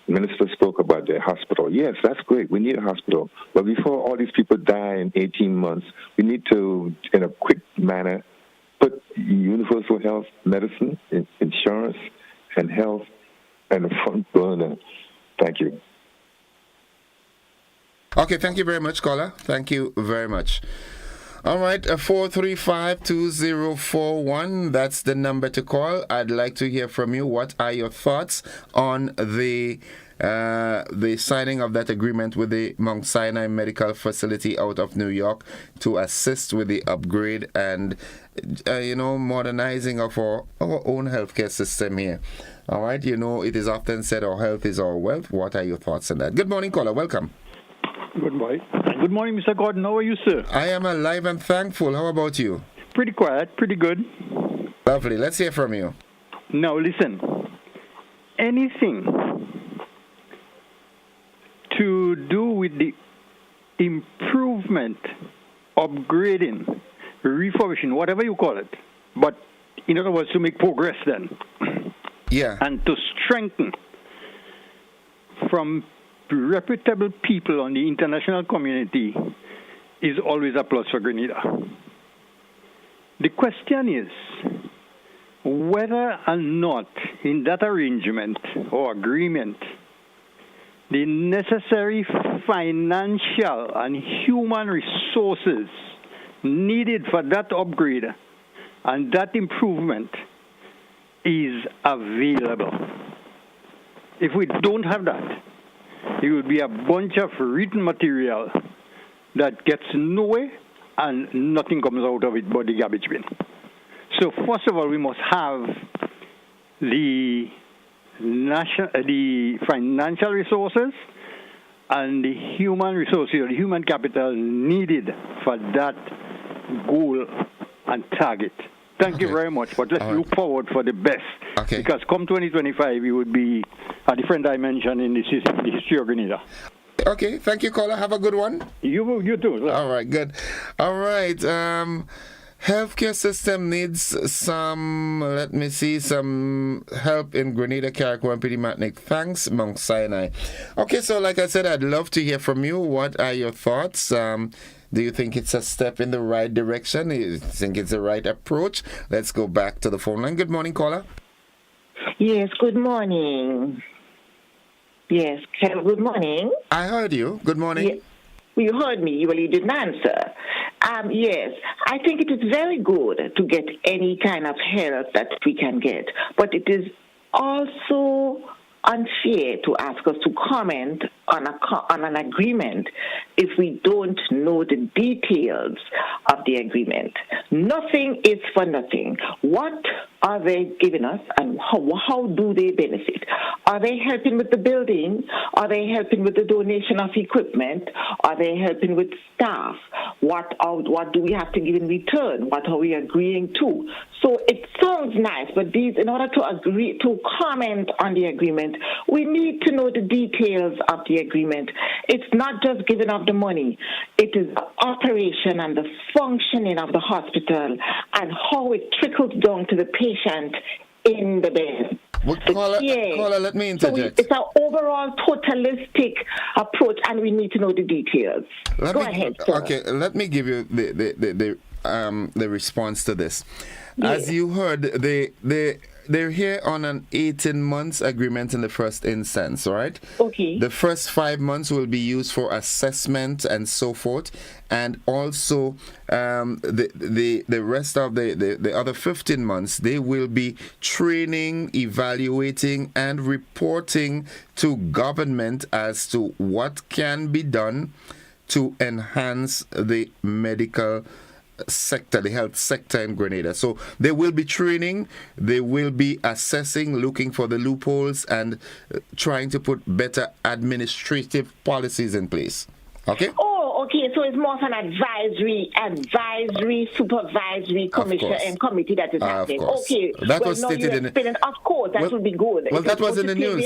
minister spoke about the hospital. Yes, that's great. We need a hospital. But before all these people die in 18 months, we need to, in a quick manner, put universal health, medicine, insurance, and health on the front burner. Thank you. Okay, thank you very much, caller. Thank you very much. All right, 435-2041. That's the number to call. I'd like to hear from you. What are your thoughts on the signing of that agreement with the Mount Sinai Medical Facility out of New York to assist with the upgrade and, modernizing of our own healthcare system here? All right, it is often said our health is our wealth. What are your thoughts on that? Good morning, caller. Welcome. Good morning. Good morning, Mr. Gordon. How are you, sir? I am alive and thankful. How about you? Pretty quiet, pretty good. Lovely. Let's hear from you. Now, listen. Anything to do with the improvement, upgrading, refurbishing, whatever you call it, but in other words, to make progress then. Yeah. And to strengthen from reputable people on the international community is always a plus for Grenada. The question is whether or not in that arrangement or agreement the necessary financial and human resources needed for that upgrade and that improvement is available. If we don't have that, it would be a bunch of written material that gets nowhere and nothing comes out of it but the garbage bin. So first of all, we must have the financial resources and the human resources, or the human capital needed for that goal and target. Thank you very much, but let's look forward for the best. Okay. Because come 2025, it would be a different dimension in the history of Grenada. Okay, thank you, caller. Have a good one. You too. Sir. All right, good. All right. Healthcare system needs some help in Grenada, Carriacou, and Matnik. Thanks, Mount Sinai. Okay, so like I said, I'd love to hear from you. What are your thoughts? Do you think it's a step in the right direction? Do you think it's the right approach? Let's go back to the phone line. Good morning, caller. Yes, good morning. Yes, good morning. I heard you. Good morning. Yes. You heard me. Well, you didn't answer. Yes, I think it is very good to get any kind of help that we can get, but it is also unfair to ask us to comment on an agreement if we don't know the details of the agreement. Nothing is for nothing. What are they giving us, and how do they benefit? Are they helping with the building? Are they helping with the donation of equipment? Are they helping with staff? What do we have to give in return? What are we agreeing to? So it sounds nice, but in order to comment on the agreement, we need to know the details of the agreement. It's not just giving up the money. It is the operation and the functioning of the hospital and how it trickles down to the patient in the bed. Caller, let me interject. So it's an overall totalistic approach, and we need to know the details. Go ahead, sir. Okay, let me give you the response to this. Yes. As you heard, they're here on an 18 months agreement in the first instance, right? Okay. The first 5 months will be used for assessment and so forth, and also the rest of the other 15 months, they will be training, evaluating, and reporting to government as to what can be done to enhance the medical sector, the health sector in Grenada. So they will be training, they will be assessing, looking for the loopholes, and trying to put better administrative policies in place. Okay? Oh, okay. So it's more of an advisory, supervisory commission and committee that is happening. Okay. That was stated in the... Of course, that would be good. Well, that was in the news.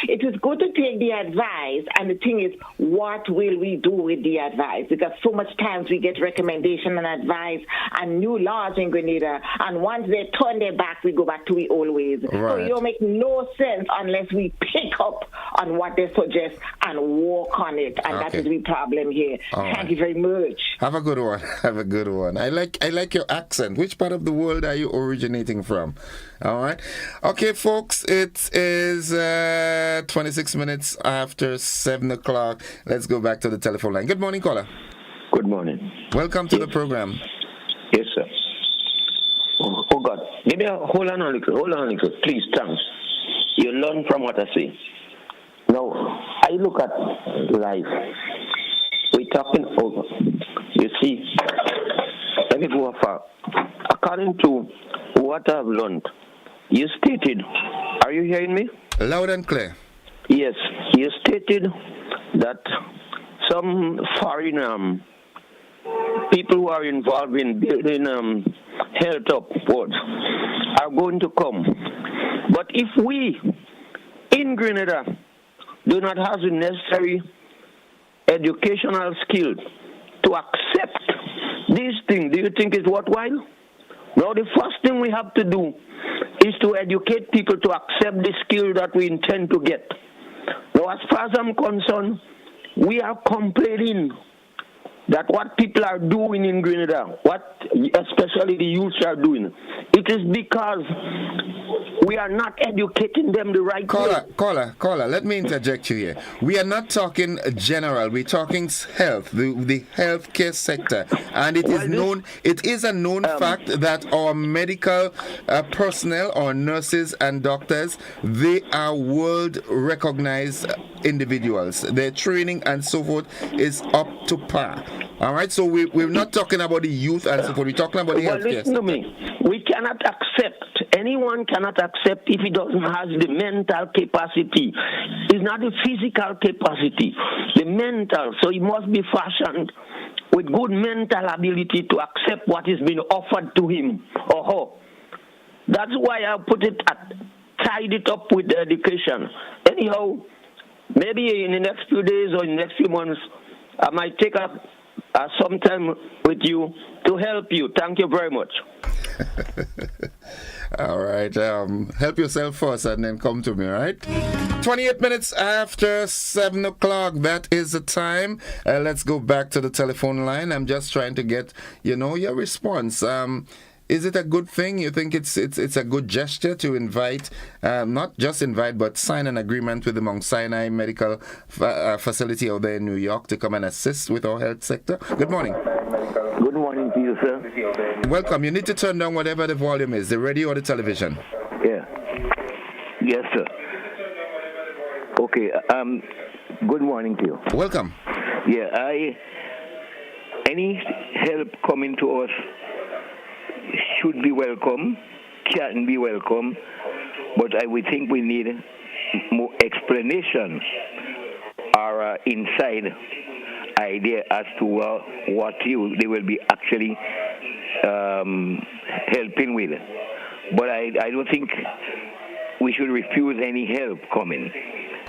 It is good to take the advice, and the thing is, what will we do with the advice? Because so much times we get recommendation and advice and new laws in Grenada, and once they turn their back, we go back to the old ways. Right. So it don't make no sense unless we pick up on what they suggest and work on it, and that is the problem here. Thank you very much. Have a good one. Have a good one. I like your accent. Which part of the world are you originating from? All right. Okay, folks, it is 26 minutes after 7 o'clock. Let's go back to the telephone line. Good morning, caller. Good morning. Welcome to the program. Yes, sir. Oh God. Maybe hold on a little. Please, thanks. You learn from what I say. Now, I look at life. We're talking over. You see, let me go far. According to what I've learned, you stated, are you hearing me? Loud and clear. Yes, you stated that some foreign people who are involved in building health upwards are going to come. But if we, in Grenada, do not have the necessary educational skill to accept this thing, do you think it's worthwhile? Now, the first thing we have to do is to educate people to accept the skill that we intend to get. Now, as far as I'm concerned, we are complaining that what people are doing in Grenada, what especially the youths are doing, it is because we are not educating them the right way. Caller, let me interject you here. We are not talking general, we're talking health, the healthcare sector. And it is a known fact that our medical personnel, our nurses and doctors, they are world recognized individuals. Their training and so forth is up to par. All right, so we're not talking about the youth and so forth. We're talking about the healthcare. Listen to me. We cannot accept. Anyone cannot accept if he doesn't have the mental capacity. It's not the physical capacity, the mental. So he must be fashioned with good mental ability to accept what is being offered to him or her. That's why I tied it up with the education. Anyhow, maybe in the next few days or in the next few months, I might take up some time with you to help you. Thank you very much. All right. Help yourself first and then come to me, all right? 28 minutes after 7 o'clock. That is the time. Let's go back to the telephone line. I'm just trying to get, your response. Is it a good thing? You think it's a good gesture to invite, not just invite, but sign an agreement with the Mount Sinai Medical Facility out there in New York to come and assist with our health sector? Good morning. Good morning to you, sir. Welcome. You need to turn down whatever the volume is, the radio or the television. Yeah. Yes, sir. Okay. Good morning to you. Welcome. Yeah. Any help coming to us should be welcome, can be welcome, but I would think we need more explanation or inside idea as to what they will be actually helping with. But I don't think we should refuse any help coming.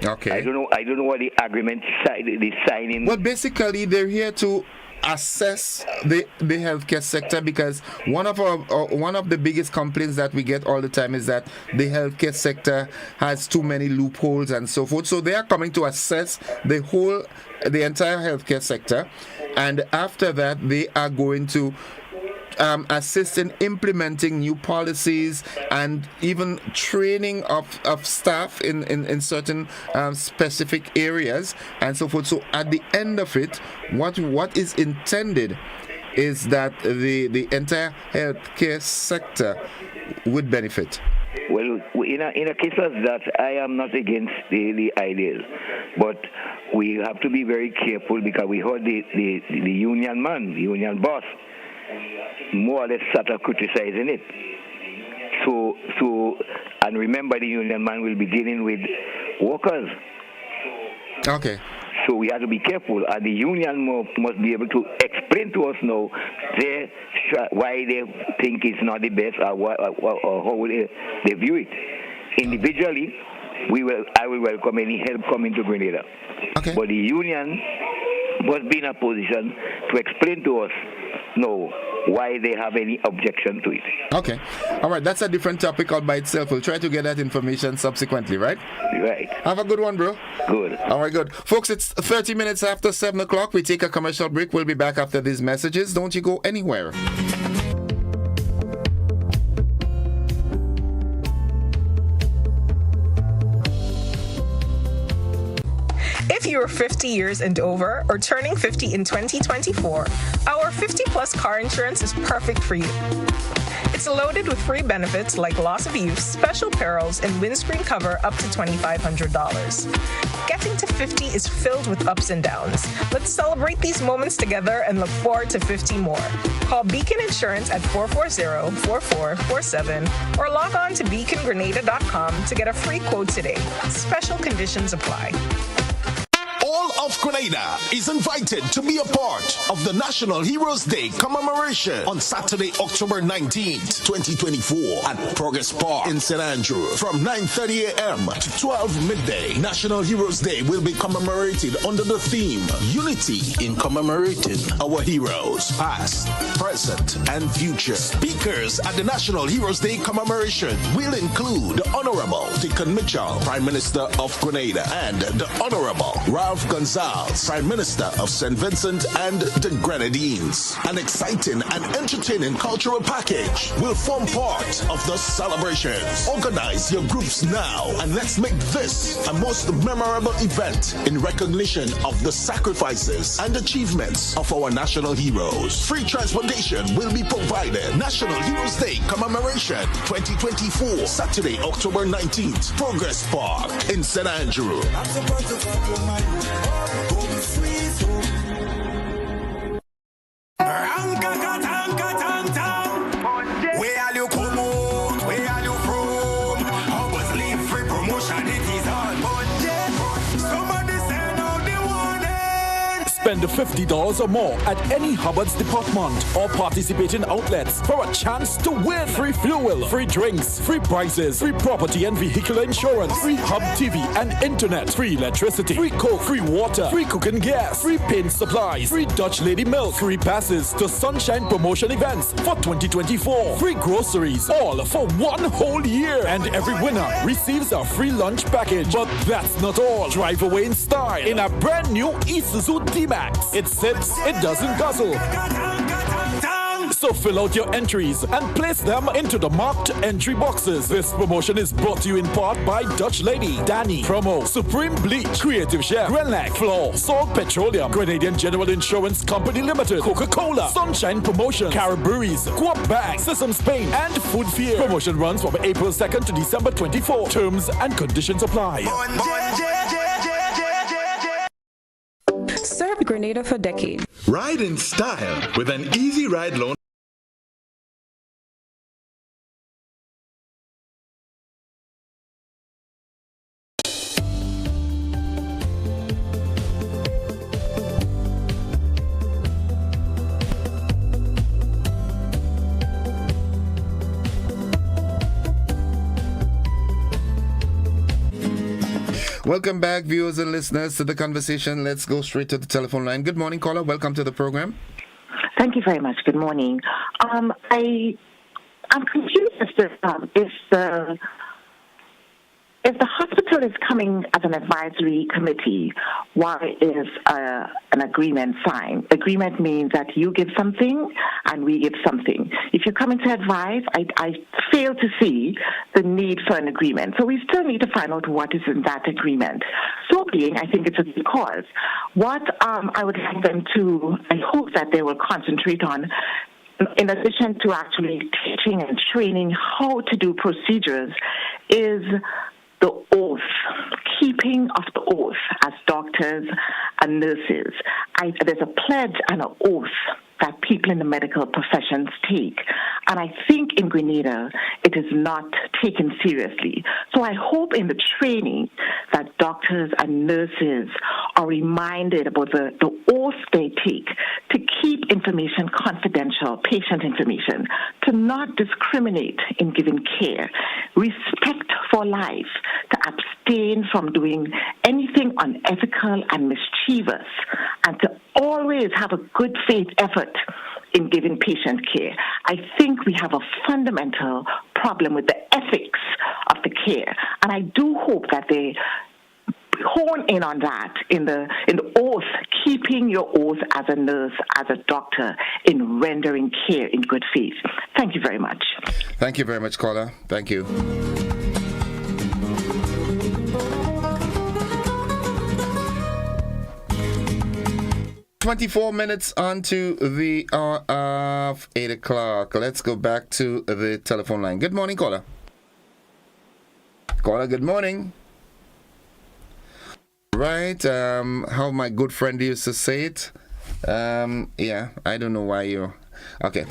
Okay. I don't know what the agreement the signing. Well, basically, they're here to assess the healthcare sector, because one of the biggest complaints that we get all the time is that the healthcare sector has too many loopholes and so forth. So they are coming to assess the entire healthcare sector, and after that they are going to assist in implementing new policies and even training of staff in certain specific areas and so forth. So at the end of it, what is intended is that the entire healthcare sector would benefit. Well, in a case of that, I am not against the ideas, but we have to be very careful, because we heard the union man, the union boss, more or less sort of criticizing it. So, and remember, the union man will be dealing with workers. Okay. So we have to be careful, and the union must be able to explain to us now why they think it's not the best, or how they view it. Individually, I will welcome any help coming to Grenada. Okay. But the union must be in a position to explain to us why they have any objection to it. Okay. All right. That's a different topic all by itself. We'll try to get that information subsequently, right? Right. Have a good one, bro. Good. All right, good. Folks, it's 30 minutes after 7 o'clock. We take a commercial break. We'll be back after these messages. Don't you go anywhere. If you are 50 years and over or turning 50 in 2024, our 50-plus car insurance is perfect for you. It's loaded with free benefits like loss of use, special perils, and windscreen cover up to $2,500. Getting to 50 is filled with ups and downs. Let's celebrate these moments together and look forward to 50 more. Call Beacon Insurance at 440-4447 or log on to beacongrenada.com to get a free quote today. Special conditions apply. All of Grenada is invited to be a part of the National Heroes Day commemoration on Saturday, October 19th, 2024 at Progress Park in St. Andrew from 9:30 a.m. to 12 midday. National Heroes Day will be commemorated under the theme Unity in commemorating our heroes, past, present, and future. Speakers at the National Heroes Day commemoration will include the Honorable Deacon Mitchell, Prime Minister of Grenada, and the Honorable Ralph Gonzalez, Charles, Prime Minister of St. Vincent and the Grenadines. An exciting and entertaining cultural package will form part of the celebrations. Organize your groups now and let's make this a most memorable event in recognition of the sacrifices and achievements of our national heroes. Free transportation will be provided. National Heroes Day Commemoration 2024, Saturday, October 19th, Progress Park in St. Andrew. Spend $50 or more at any Hubbard's department or participating outlets for a chance to win free fuel, free drinks, free prizes, free property and vehicular insurance, free Hub TV and internet, free electricity, free coke, free water, free cooking gas, free paint supplies, free Dutch Lady milk, free passes to Sunshine promotion events for 2024, free groceries, all for one whole year. And every winner receives a free lunch package. But that's not all. Drive away in style in a brand new Isuzu D-Max. It sits, it doesn't guzzle. So fill out your entries and place them into the marked entry boxes. This promotion is brought to you in part by Dutch Lady, Danny, Promo, Supreme Bleach, Creative Chef, Grenlac, Floor, Salt Petroleum, Grenadian General Insurance Company Limited, Coca-Cola, Sunshine Promotion, Caribberies, Coop Bank, Sesame Spain, and Food Fear. Promotion runs from April 2nd to December 24. Terms and conditions apply. Served Grenada for decades. Ride in style with an easy ride loan. Welcome back, viewers and listeners, to the conversation. Let's go straight to the telephone line. Good morning, caller. Welcome to the program. Thank you very much. Good morning. I'm confused as to if the hospital is coming as an advisory committee, why is an agreement signed? Agreement means that you give something and we give something. If you're coming to advise, I fail to see the need for an agreement. So we still need to find out what is in that agreement. So being, I think it's a good cause. What I would like them to, I hope that they will concentrate on, in addition to actually teaching and training how to do procedures, is the oath, keeping of the oath as doctors and nurses. There's a pledge and an oath that people in the medical professions take. And I think in Grenada, it is not taken seriously. So I hope in the training that doctors and nurses are reminded about the oath they take to keep information confidential, patient information, to not discriminate in giving care, respect for life, to abstain from doing anything unethical and mischievous, and to always have a good faith effort in giving patient care. I think we have a fundamental problem with the ethics of the care, and I do hope that they hone in on that in the oath, keeping your oath as a nurse, as a doctor, in rendering care in good faith. Thank you very much. Thank you very much, caller. Thank you. "24 minutes onto the hour of 8 o'clock. Let's go back to the telephone line. Good morning, caller. Caller, good morning. Right, how my good friend used to say it. Yeah, I don't know why you're... Okay.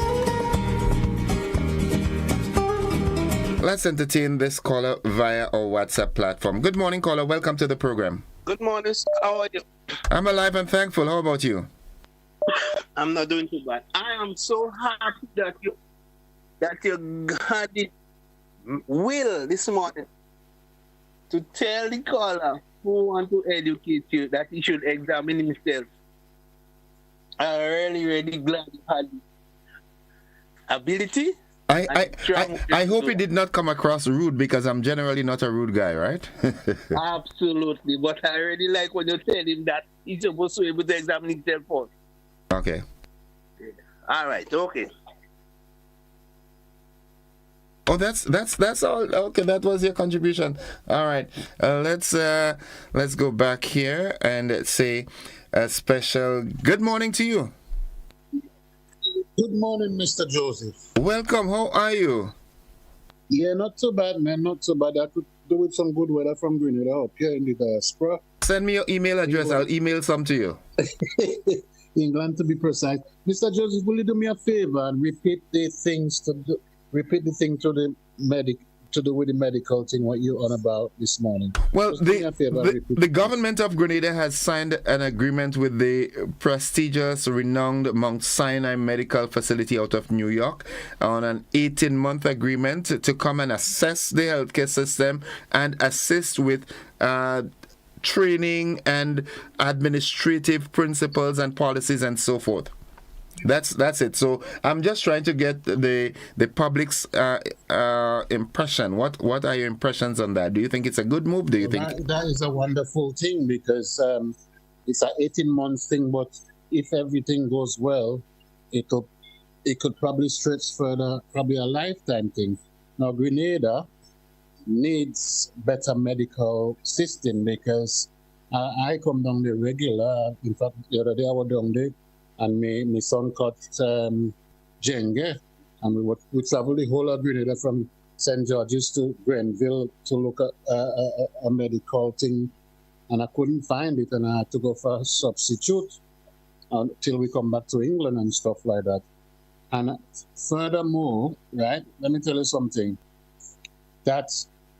Let's entertain this caller via our WhatsApp platform. Good morning, caller. Welcome to the program. Good morning, sir. How are you? I'm alive and thankful. How about you? I'm not doing too bad. I am so happy that you got the will this morning to tell the caller who want to educate you that he should examine himself. I'm really, really glad you had the ability. I hope it did not come across rude, because I'm generally not a rude guy, right? Absolutely. But I really like when you tell him that he's supposed to be able to examine himself first. Okay. All right. Okay. Oh, that's all. Okay, that was your contribution. All right, let's go back here and say a special good morning to you. Good morning, Mr. Joseph. Welcome. How are you? Yeah, not too bad, man. Not too bad. I could do with some good weather from Grenada up here in the diaspora. Send me your email address. I'll email some to you. England, to be precise. Mr. Joseph, will you do me a favor and repeat the thing to the do with the medical thing what you're on about this morning? Well, the government of Grenada has signed an agreement with the prestigious, renowned Mount Sinai Medical Facility out of New York on an 18-month agreement to come and assess the healthcare system and assist with training and administrative principles and policies and so forth. That's it. So I'm just trying to get the public's impression. What are your impressions on that? Do you think it's a good move? Do you think that is a wonderful thing because it's an 18-month thing, but if everything goes well, it could probably stretch further, probably a lifetime thing. Now Grenada needs better medical system because I come down there regular. In fact, the other day I was down there. And my son caught Jenge, and we traveled the whole of Grenada from St. George's to Grenville to look at a medical thing, and I couldn't find it, and I had to go for a substitute until we come back to England and stuff like that. And furthermore, right, let me tell you something, that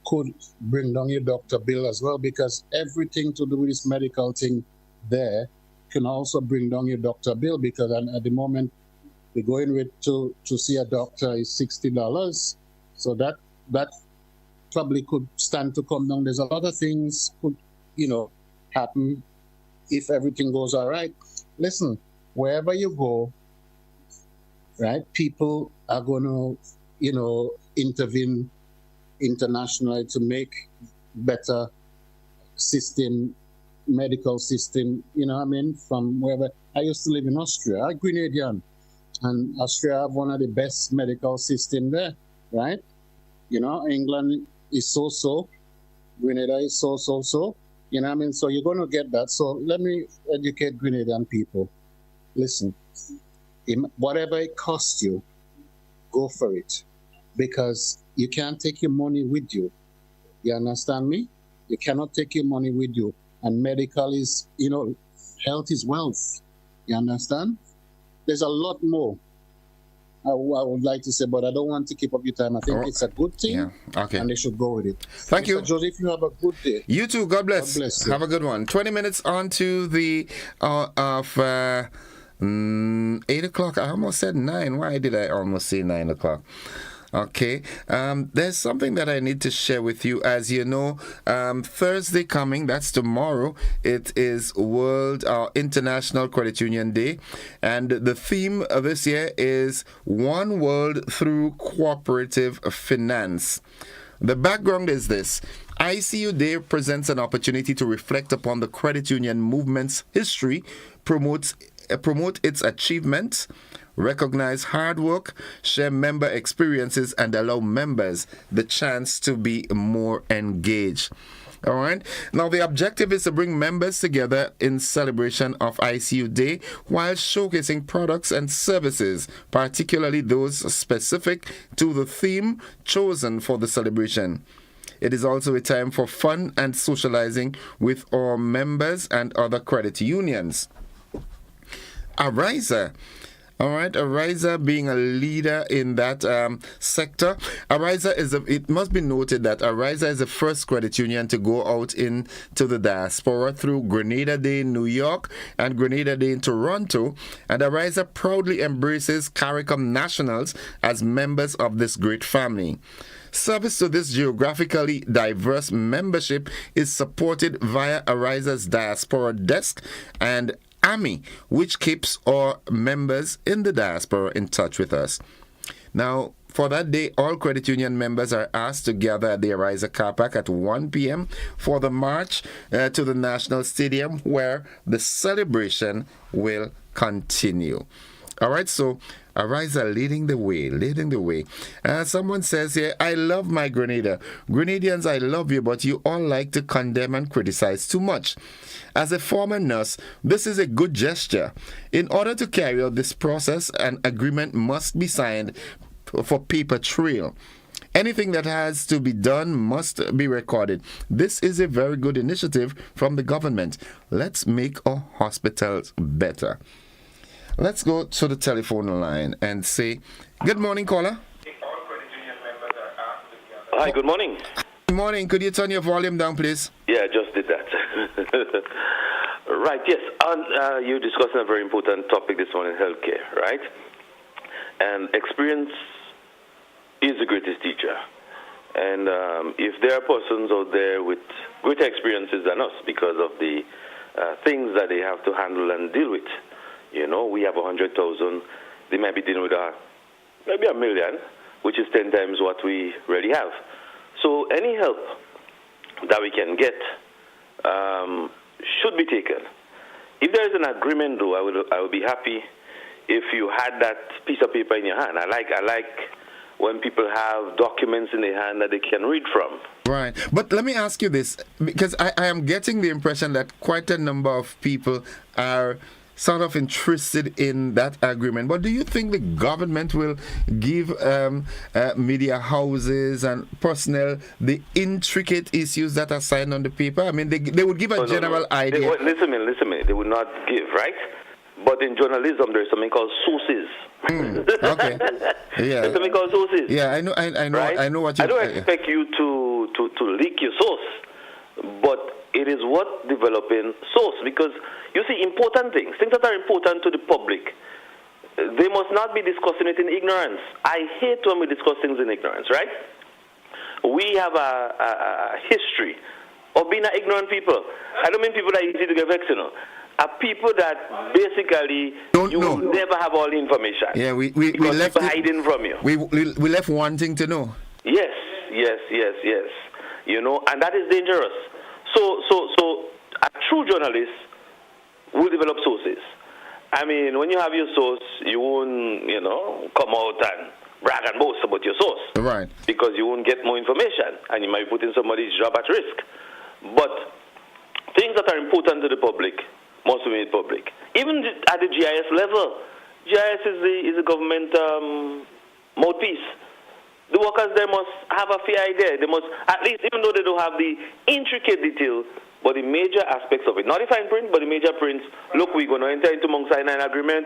could bring down your doctor bill as well, because everything to do with this medical thing there can also bring down your doctor bill, because at the moment the going rate to see a doctor is $60. So that probably could stand to come down. There's a lot of things could, happen if everything goes all right. Listen, wherever you go, right, people are going to, intervene internationally to make better medical system, from wherever. I used to live in Austria. I'm Grenadian, and Austria have one of the best medical system there, right? England is so, Grenada is so. So you're going to get that. So let me educate Grenadian people. Listen, whatever it costs you, go for it, because you can't take your money with you. You understand me? You cannot take your money with you. And medical is, health is wealth. You understand? There's a lot more I would like to say, but I don't want to keep up your time. I think it's a good thing, and they should go with it. Thank you. Joseph, you have a good day. You too. God bless. God bless you. Have a good one. 20 minutes on to the 8 o'clock. I almost said 9. Why did I almost say 9 o'clock? Okay, there's something that I need to share with you. As you know, Thursday coming, that's tomorrow, it is International Credit Union Day, and the theme of this year is One World Through Cooperative Finance. The background is this. ICU Day presents an opportunity to reflect upon the credit union movement's history, promote its achievements, recognize hard work, share member experiences, and allow members the chance to be more engaged. All right. Now, the objective is to bring members together in celebration of ICU Day while showcasing products and services, particularly those specific to the theme chosen for the celebration. It is also a time for fun and socializing with our members and other credit unions. Ariza. All right, Ariza being a leader in that sector. Ariza it must be noted that Ariza is the first credit union to go out into the diaspora through Grenada Day in New York and Grenada Day in Toronto. And Ariza proudly embraces CARICOM nationals as members of this great family. Service to this geographically diverse membership is supported via Ariza's diaspora desk and AMI, which keeps our members in the diaspora in touch with us. Now, for that day, all credit union members are asked to gather at the Ariza car park at 1 p.m. for the march to the National Stadium, where the celebration will continue. All right, so Ariza leading the way. Someone says here, I love my Grenada. Grenadians, I love you, but you all like to condemn and criticize too much. As a former nurse, this is a good gesture. In order to carry out this process, an agreement must be signed for paper trail. Anything that has to be done must be recorded. This is a very good initiative from the government. Let's make our hospitals better. Let's go to the telephone line and say, good morning, caller. Hi, good morning. Good morning. Could you turn your volume down, please? Yeah, I just did that. Right, yes. You're discussing a very important topic this morning, healthcare, right? And experience is the greatest teacher. And if there are persons out there with greater experiences than us because of the things that they have to handle and deal with, you know, we have 100,000. They might be dealing with maybe 1 million, which is 10 times what we already have. So any help that we can get should be taken. If there is an agreement, though, I would be happy if you had that piece of paper in your hand. I like when people have documents in their hand that they can read from. Right. But let me ask you this, because I am getting the impression that quite a number of people are sort of interested in that agreement. But do you think the government will give media houses and personnel the intricate issues that are signed on the paper? I mean, they would give a general idea. Listen a minute. They would not give, right? But in journalism, there's something called sources. Okay. Yeah. There's something called sources. Yeah, I know. Right? I know what you. I don't expect you to leak your source, but it is worth developing source, because you see, important things that are important to the public, they must not be discussing it in ignorance. I hate when we discuss things in ignorance, right? We have a history of being ignorant people. I don't mean people that are easy to get vexed, you know. Are people that basically will never have all the information. Yeah, we left hiding from you. We left wanting to know. Yes. You know, and that is dangerous. So a true journalist will develop sources. I mean, when you have your source, you won't, come out and brag and boast about your source. Right. Because you won't get more information, and you might be putting somebody's job at risk. But things that are important to the public must be made public. Even at the GIS level, GIS is a government mouthpiece. The workers there must have a fair idea. They must, at least, even though they don't have the intricate detail, but the major aspects of it. Not the fine print, but the major prints. Look, we're going to enter into Mount Sinai agreement.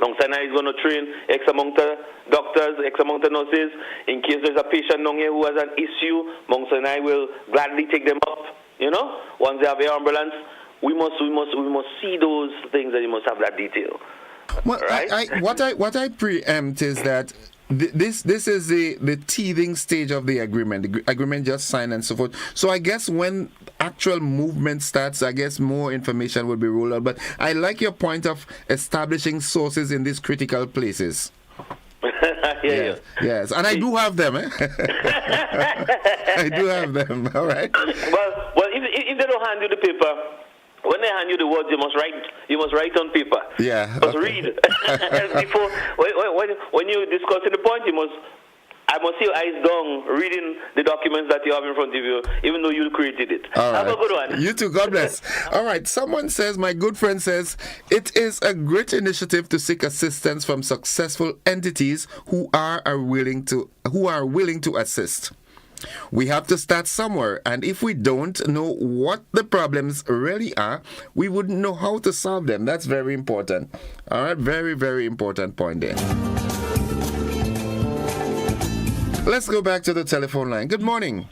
Mount Sinai is going to train X amount of doctors, X amount of nurses. In case there's a patient down here who has an issue, Mount Sinai will gladly take them up. Once they have air ambulance, we must see those things, and you must have that detail. Well, right? What I preempt is that this is the teething stage of the agreement. The agreement just signed and so forth. So I guess when actual movement starts, I guess more information will be rolled out. But I like your point of establishing sources in these critical places. Yes, and I do have them. I do have them. All right. Well, if they don't hand you the paper, when they hand you the words, you must write on paper. Yeah. You must read. Before, when you're discussing the point, I must see your eyes down, reading the documents that you have in front of you, even though you created it. All right. Have a good one. You too. God bless. All right. Someone says, my good friend says, it is a great initiative to seek assistance from successful entities who are willing to assist. We have to start somewhere, and if we don't know what the problems really are, we wouldn't know how to solve them. That's very important. All right, very, very important point there. Let's go back to the telephone line. Good morning.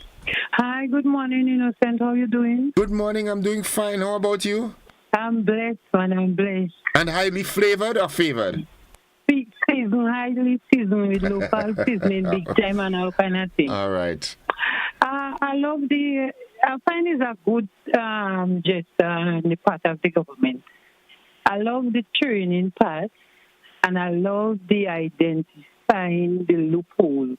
Hi, good morning, Innocent. How are you doing? Good morning. I'm doing fine. How about you? I'm blessed, man. I'm blessed. And highly flavored or favored? Highly seasoned with local seasoning, big time and all kind of things. All right. I find it's a good gesture on the part of the government. I love the training part, and I love the find the loopholes.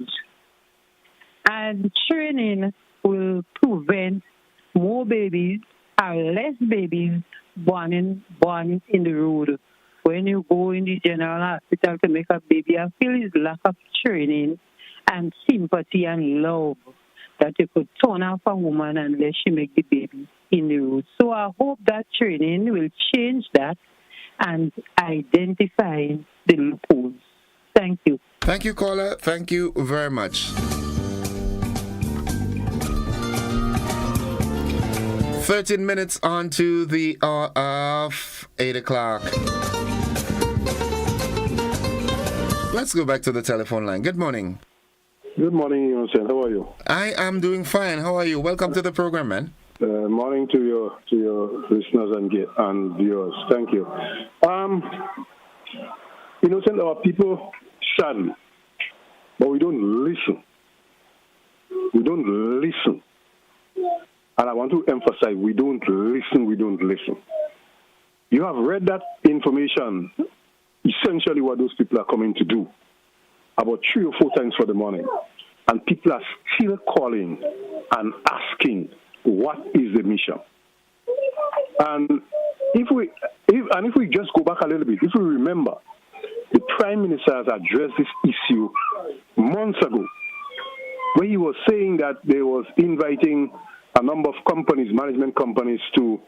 And training will prevent more babies or less babies born in the road. When you go in the general hospital to make a baby, I feel it's lack of training and sympathy and love that you could turn off a woman and let she make the baby in the road. So I hope that training will change that and identify the loopholes. Thank you. Thank you, caller. Thank you very much. 13 minutes on to the hour of 8 o'clock. Let's go back to the telephone line. Good morning. Good morning, Innocent. How are you? I am doing fine. How are you? Welcome to the program, man. Morning to your listeners and viewers. Thank you. Innocent, our people sadly, but we don't listen. We don't listen. And I want to emphasize, we don't listen. You have read that information, essentially what those people are coming to do, about 3 or 4 times for the morning. And people are still calling and asking, what is the mission? And if we just go back a little bit, if we remember, the Prime Minister has addressed this issue months ago, where he was saying that they was inviting a number of companies, management companies, to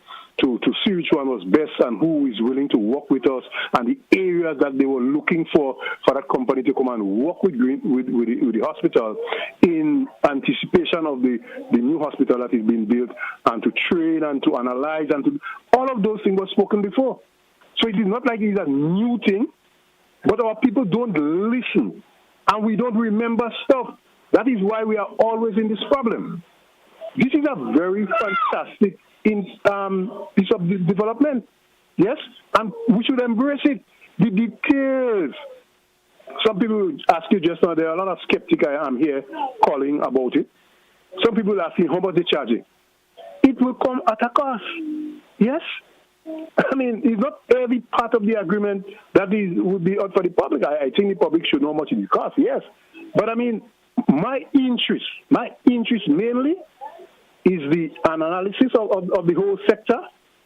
see which one was best and who is willing to work with us, and the areas that they were looking for that company to come and work with the hospital in anticipation of the new hospital that is being built, and to train and to analyze and to all of those things were spoken before. So it is not like it is a new thing, but our people don't listen and we don't remember stuff. That is why we are always in this problem. This is a very fantastic piece of development, yes, and we should embrace it. The details. Some people ask you just now, there are a lot of skeptics I am here calling about it. Some people asking how much they charge it. It will come at a cost, yes. I mean, it's not every part of the agreement that would be out for the public. I think the public should know how much it costs, yes. But I mean, my interest mainly is the analysis of the whole sector,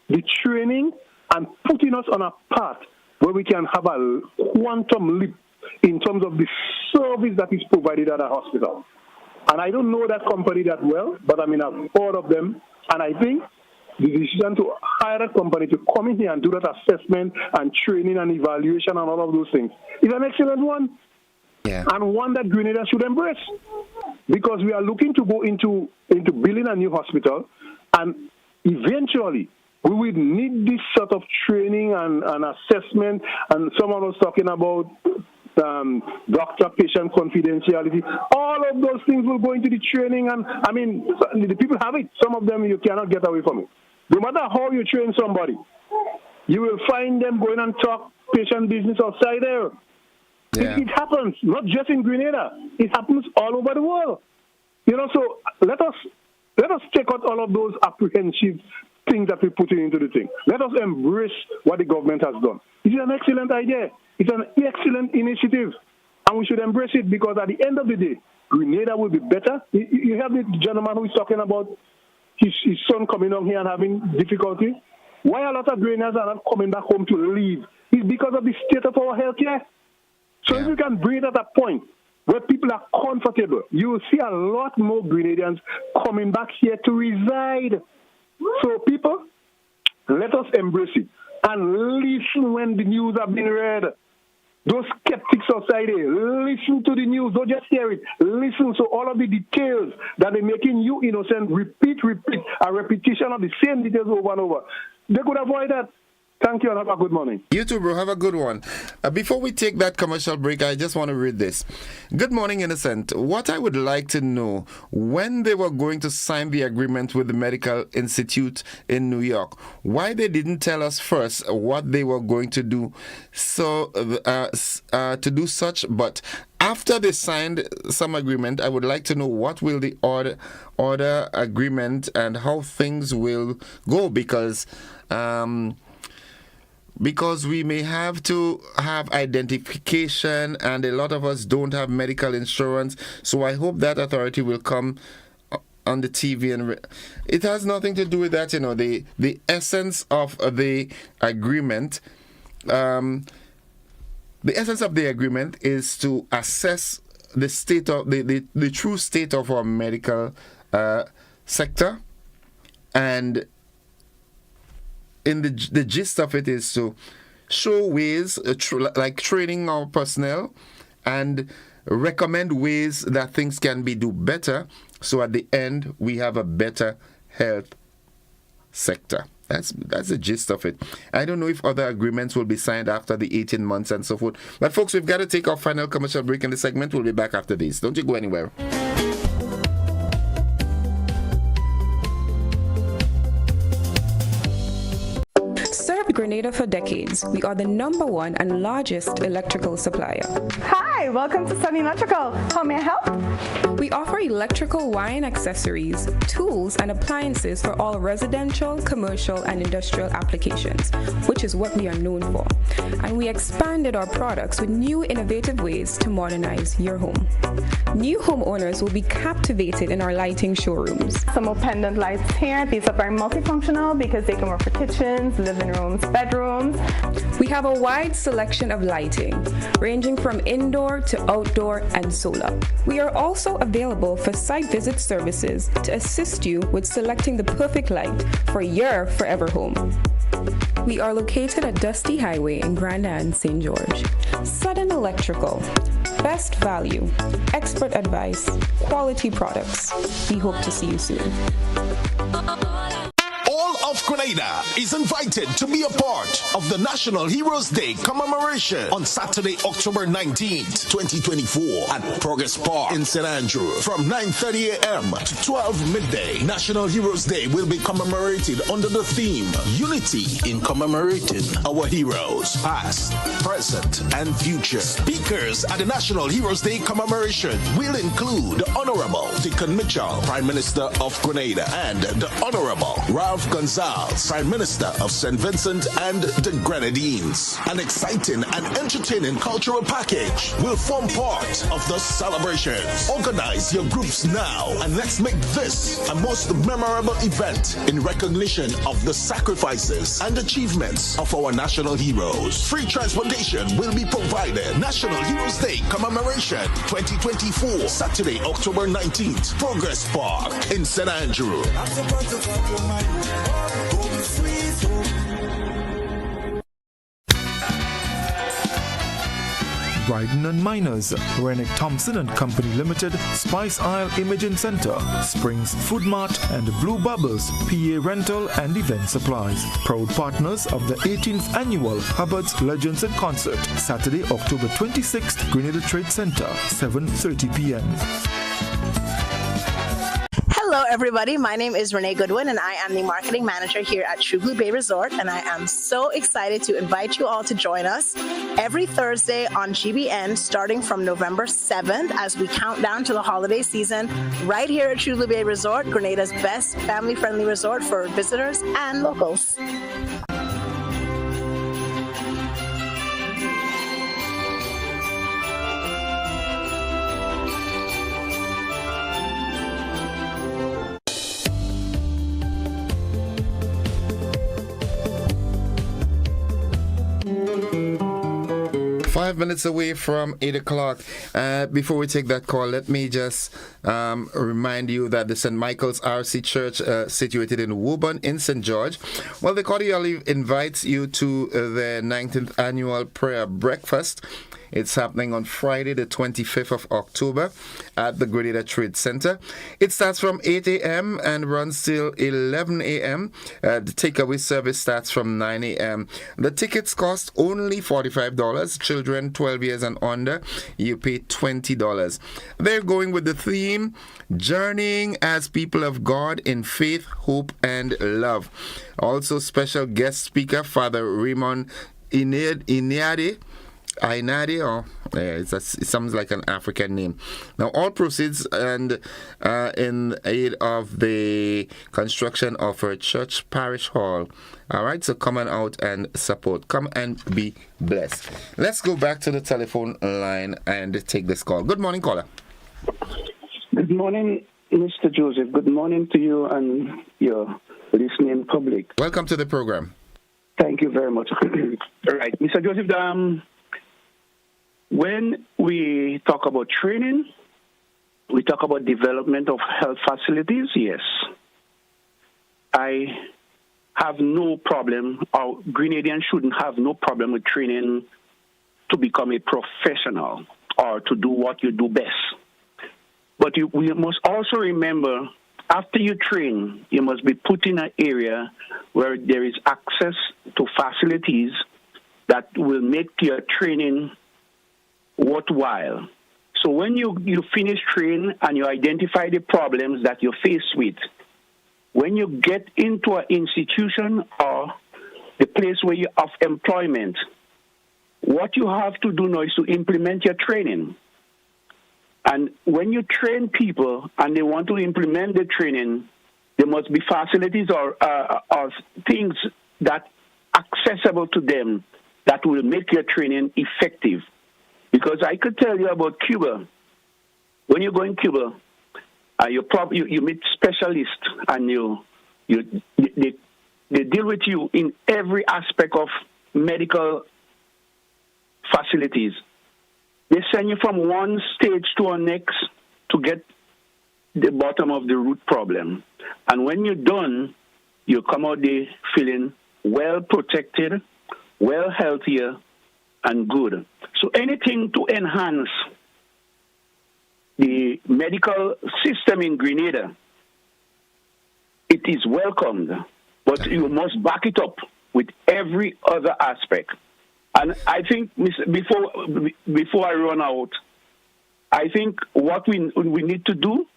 the training, and putting us on a path where we can have a quantum leap in terms of the service that is provided at a hospital. And I don't know that company that well, but I mean, I've heard of them, and I think the decision to hire a company to come in here and do that assessment and training and evaluation and all of those things is an excellent one. Yeah. And one that Grenada should embrace, because we are looking to go into building a new hospital, and eventually we will need this sort of training and assessment. And someone was talking about doctor-patient confidentiality. All of those things will go into the training, and I mean, the people have it. Some of them you cannot get away from it. No matter how you train somebody, you will find them going and talk patient business outside there. Yeah. It happens, not just in Grenada. It happens all over the world. You know, so let us take out all of those apprehensive things that we put into the thing. Let us embrace what the government has done. It is an excellent idea. It's an excellent initiative, and we should embrace it, because at the end of the day, Grenada will be better. You have the gentleman who is talking about his son coming on here and having difficulty. Why a lot of Grenadians are not coming back home to leave? It's because of the state of our healthcare. So if we can bring it at a point where people are comfortable, you will see a lot more Grenadians coming back here to reside. So people, let us embrace it and listen when the news have been read. Those skeptics outside there, listen to the news, don't just hear it. Listen, so all of the details that they're making you innocent, repeat, a repetition of the same details over and over. They could avoid that. Thank you and have a good morning. You too, bro. Have a good one. Before we take that commercial break, I just want to read this. Good morning, Innocent. What I would like to know, when they were going to sign the agreement with the Medical Institute in New York, why they didn't tell us first what they were going to do, so to do such, but after they signed some agreement, I would like to know what will the order agreement and how things will go, because because we may have to have identification, and a lot of us don't have medical insurance. So I hope that authority will come on the TV, and it has nothing to do with that. The essence of the agreement. The essence of the agreement is to assess the state of the true state of our medical sector, and in the gist of it is to show ways like training our personnel and recommend ways that things can be do better, so at the end we have a better health sector. That's the gist of it. I don't know if other agreements will be signed after the 18 months and so forth. But folks, we've got to take our final commercial break in the segment. We'll be back after this. Don't you go anywhere. Served Grenada for decades. We are the #1 and largest electrical supplier. Hi, welcome to Sunny Electrical. How may I help? We offer electrical wire and accessories, tools, and appliances for all residential, commercial, and industrial applications, which is what we are known for. And we expanded our products with new innovative ways to modernize your home. New homeowners will be captivated in our lighting showrooms. Some more pendant lights here. These are very multifunctional because they can work for kitchens, living rooms, bedrooms. We have a wide selection of lighting, ranging from indoor to outdoor and solar. We are also available for site visit services to assist you with selecting the perfect light for your forever home. We are located at Dusty Highway in Grenada, St. George. Sudden Electrical. Best value, expert advice, quality products. We hope to see you soon. All of Grenada is invited to be a part of the National Heroes Day commemoration on Saturday, October 19th, 2024 at Progress Park in St. Andrew from 9:30 a.m. to 12 midday. National Heroes Day will be commemorated under the theme Unity in commemorating our heroes, past, present, and future. Speakers at the National Heroes Day commemoration will include the Honorable Deacon Mitchell, Prime Minister of Grenada, and the Honorable Ralph Gonzalez, Prime Minister of St. Vincent and the Grenadines. An exciting and entertaining cultural package will form part of the celebrations. Organize your groups now and let's make this a most memorable event in recognition of the sacrifices and achievements of our national heroes. Free transportation will be provided. National Heroes Day commemoration 2024, Saturday, October 19th, Progress Park in St. Andrew. Bryden and Miners, Rennick Thompson and Company Limited, Spice Isle Imaging Center, Springs Food Mart, and Blue Bubbles, PA Rental and Event Supplies. Proud partners of the 18th Annual Hubbard's Legends in Concert, Saturday, October 26th, Grenada Trade Center, 7:30 p.m. Hello, everybody. My name is Renee Goodwin, and I am the marketing manager here at True Blue Bay Resort. And I am so excited to invite you all to join us every Thursday on GBN, starting from November 7th, as we count down to the holiday season, right here at True Blue Bay Resort, Grenada's best family-friendly resort for visitors and locals. 5 minutes away from 8 o'clock. Before we take that call, let me just remind you that the St. Michael's RC Church, situated in Woburn in St. George, well, they cordially invites you to their 19th annual prayer breakfast. It's happening on Friday, the 25th of October at the Grenada Trade Center. It starts from 8 a.m. and runs till 11 a.m. The takeaway service starts from 9 a.m. The tickets cost only $45. Children 12 years and under, you pay $20. They're going with the theme, Journeying as People of God in Faith, Hope, and Love. Also, special guest speaker, Father Raymond Ineade, Ainadi, or it sounds like an African name. Now, all proceeds and in aid of the construction of her church parish hall. All right, so come on out and support. Come and be blessed. Let's go back to the telephone line and take this call. Good morning, caller. Good morning, Mr. Joseph. Good morning to you and your listening public. Welcome to the program. Thank you very much. All right, Mr. Joseph, when we talk about training, we talk about development of health facilities, yes. I have no problem, or Grenadians shouldn't have no problem with training to become a professional or to do what you do best. But we must also remember, after you train, you must be put in an area where there is access to facilities that will make your training worthwhile. So when you finish training and you identify the problems that you're faced with, when you get into an institution or the place where you have employment, what you have to do now is to implement your training. And when you train people and they want to implement the training, there must be facilities or things that are accessible to them that will make your training effective. Because I could tell you about Cuba. When you go in Cuba, you meet specialists and they deal with you in every aspect of medical facilities. They send you from one stage to the next to get the bottom of the root problem. And when you're done, you come out there feeling well protected, well healthier, and good. So anything to enhance the medical system in Grenada, it is welcomed, but you must back it up with every other aspect. And I think, before I run out, I think what we need to do,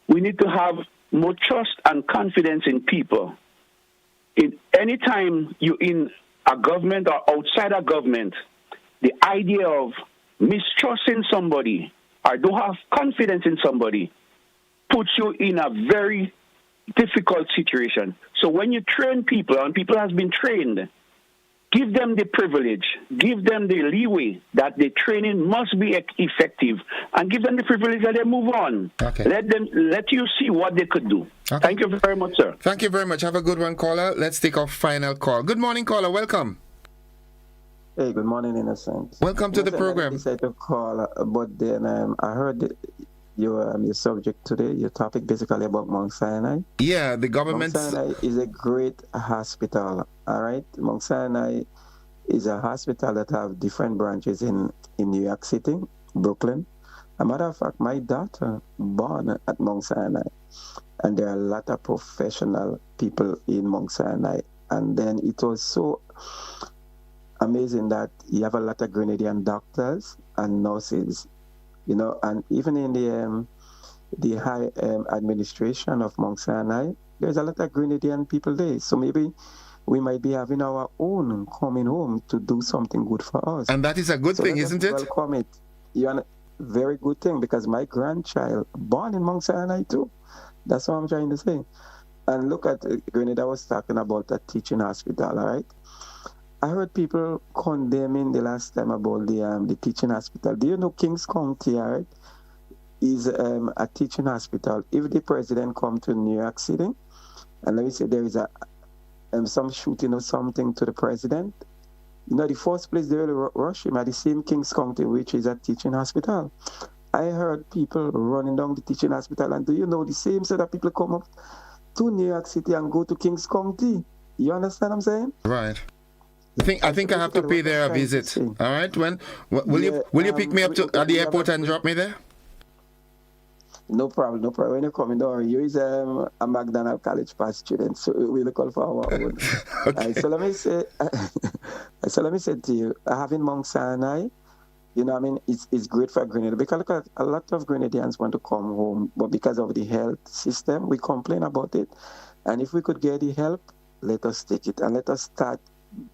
we need to have more trust and confidence in people. In any time you're in a government or outside a government, the idea of mistrusting somebody or don't have confidence in somebody puts you in a very difficult situation. So when you train people, and people has been trained, give them the privilege, give them the leeway that the training must be effective, and give them the privilege that they move on. Okay. Let you see what they could do. Okay. Thank you very much, sir. Thank you very much. Have a good one, caller. Let's take our final call. Good morning, caller. Welcome. Hey, good morning, Innocent. Welcome to the program. I decided to call, but then I heard your subject today, your topic basically about Mount Sinai. Yeah, the government. Mount Sinai is a great hospital, all right? Mount Sinai is a hospital that have different branches in New York City, Brooklyn. As a matter of fact, my daughter born at Mount Sinai, and there are a lot of professional people in Mount Sinai. And then it was so amazing that you have a lot of Grenadian doctors and nurses, and even in the high administration of Mount Sinai, there's a lot of Grenadian people there. So maybe we might be having our own coming home to do something good for us. And that is a good thing, isn't it? Welcome it. You're a very good thing, because my grandchild born in Mount Sinai too. That's what I'm trying to say. And look at Grenada was talking about a teaching hospital, all right? I heard people condemning the last time about the teaching hospital. Do you know Kings County, right, is a teaching hospital? If the president come to New York City, and let me say there is some shooting or something to the president, the first place they will rush him at the same Kings County, which is a teaching hospital. I heard people running down the teaching hospital, and do you know the same set of people come up to New York City and go to Kings County? You understand what I'm saying? Right. I think I have to pay there a visit. All right. Will you pick me up at the airport and drop me there? No problem. When you come in, you is a McDonald College Pass student, so we look out for our own. Okay. So let me say to you, having Mount Sinai, it's great for Grenada, because look at a lot of Grenadians want to come home, but because of the health system, we complain about it. And if we could get the help, let us take it and let us start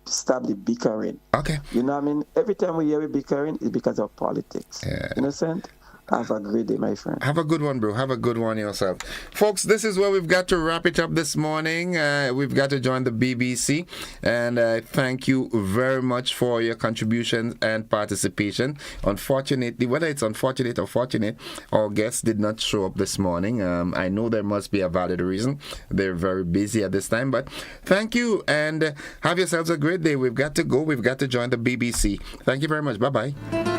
stop the bickering. Okay. You know what I mean? Every time we hear we bickering, it's because of politics. Yeah. Innocent? Have a great day, my friend. Have a good one, bro. Have a good one yourself. Folks, this is where we've got to wrap it up this morning. We've got to join the BBC. And thank you very much for your contributions and participation. Unfortunately, whether it's unfortunate or fortunate, our guests did not show up this morning. I know there must be a valid reason. They're very busy at this time. But thank you and have yourselves a great day. We've got to go. We've got to join the BBC. Thank you very much. Bye-bye.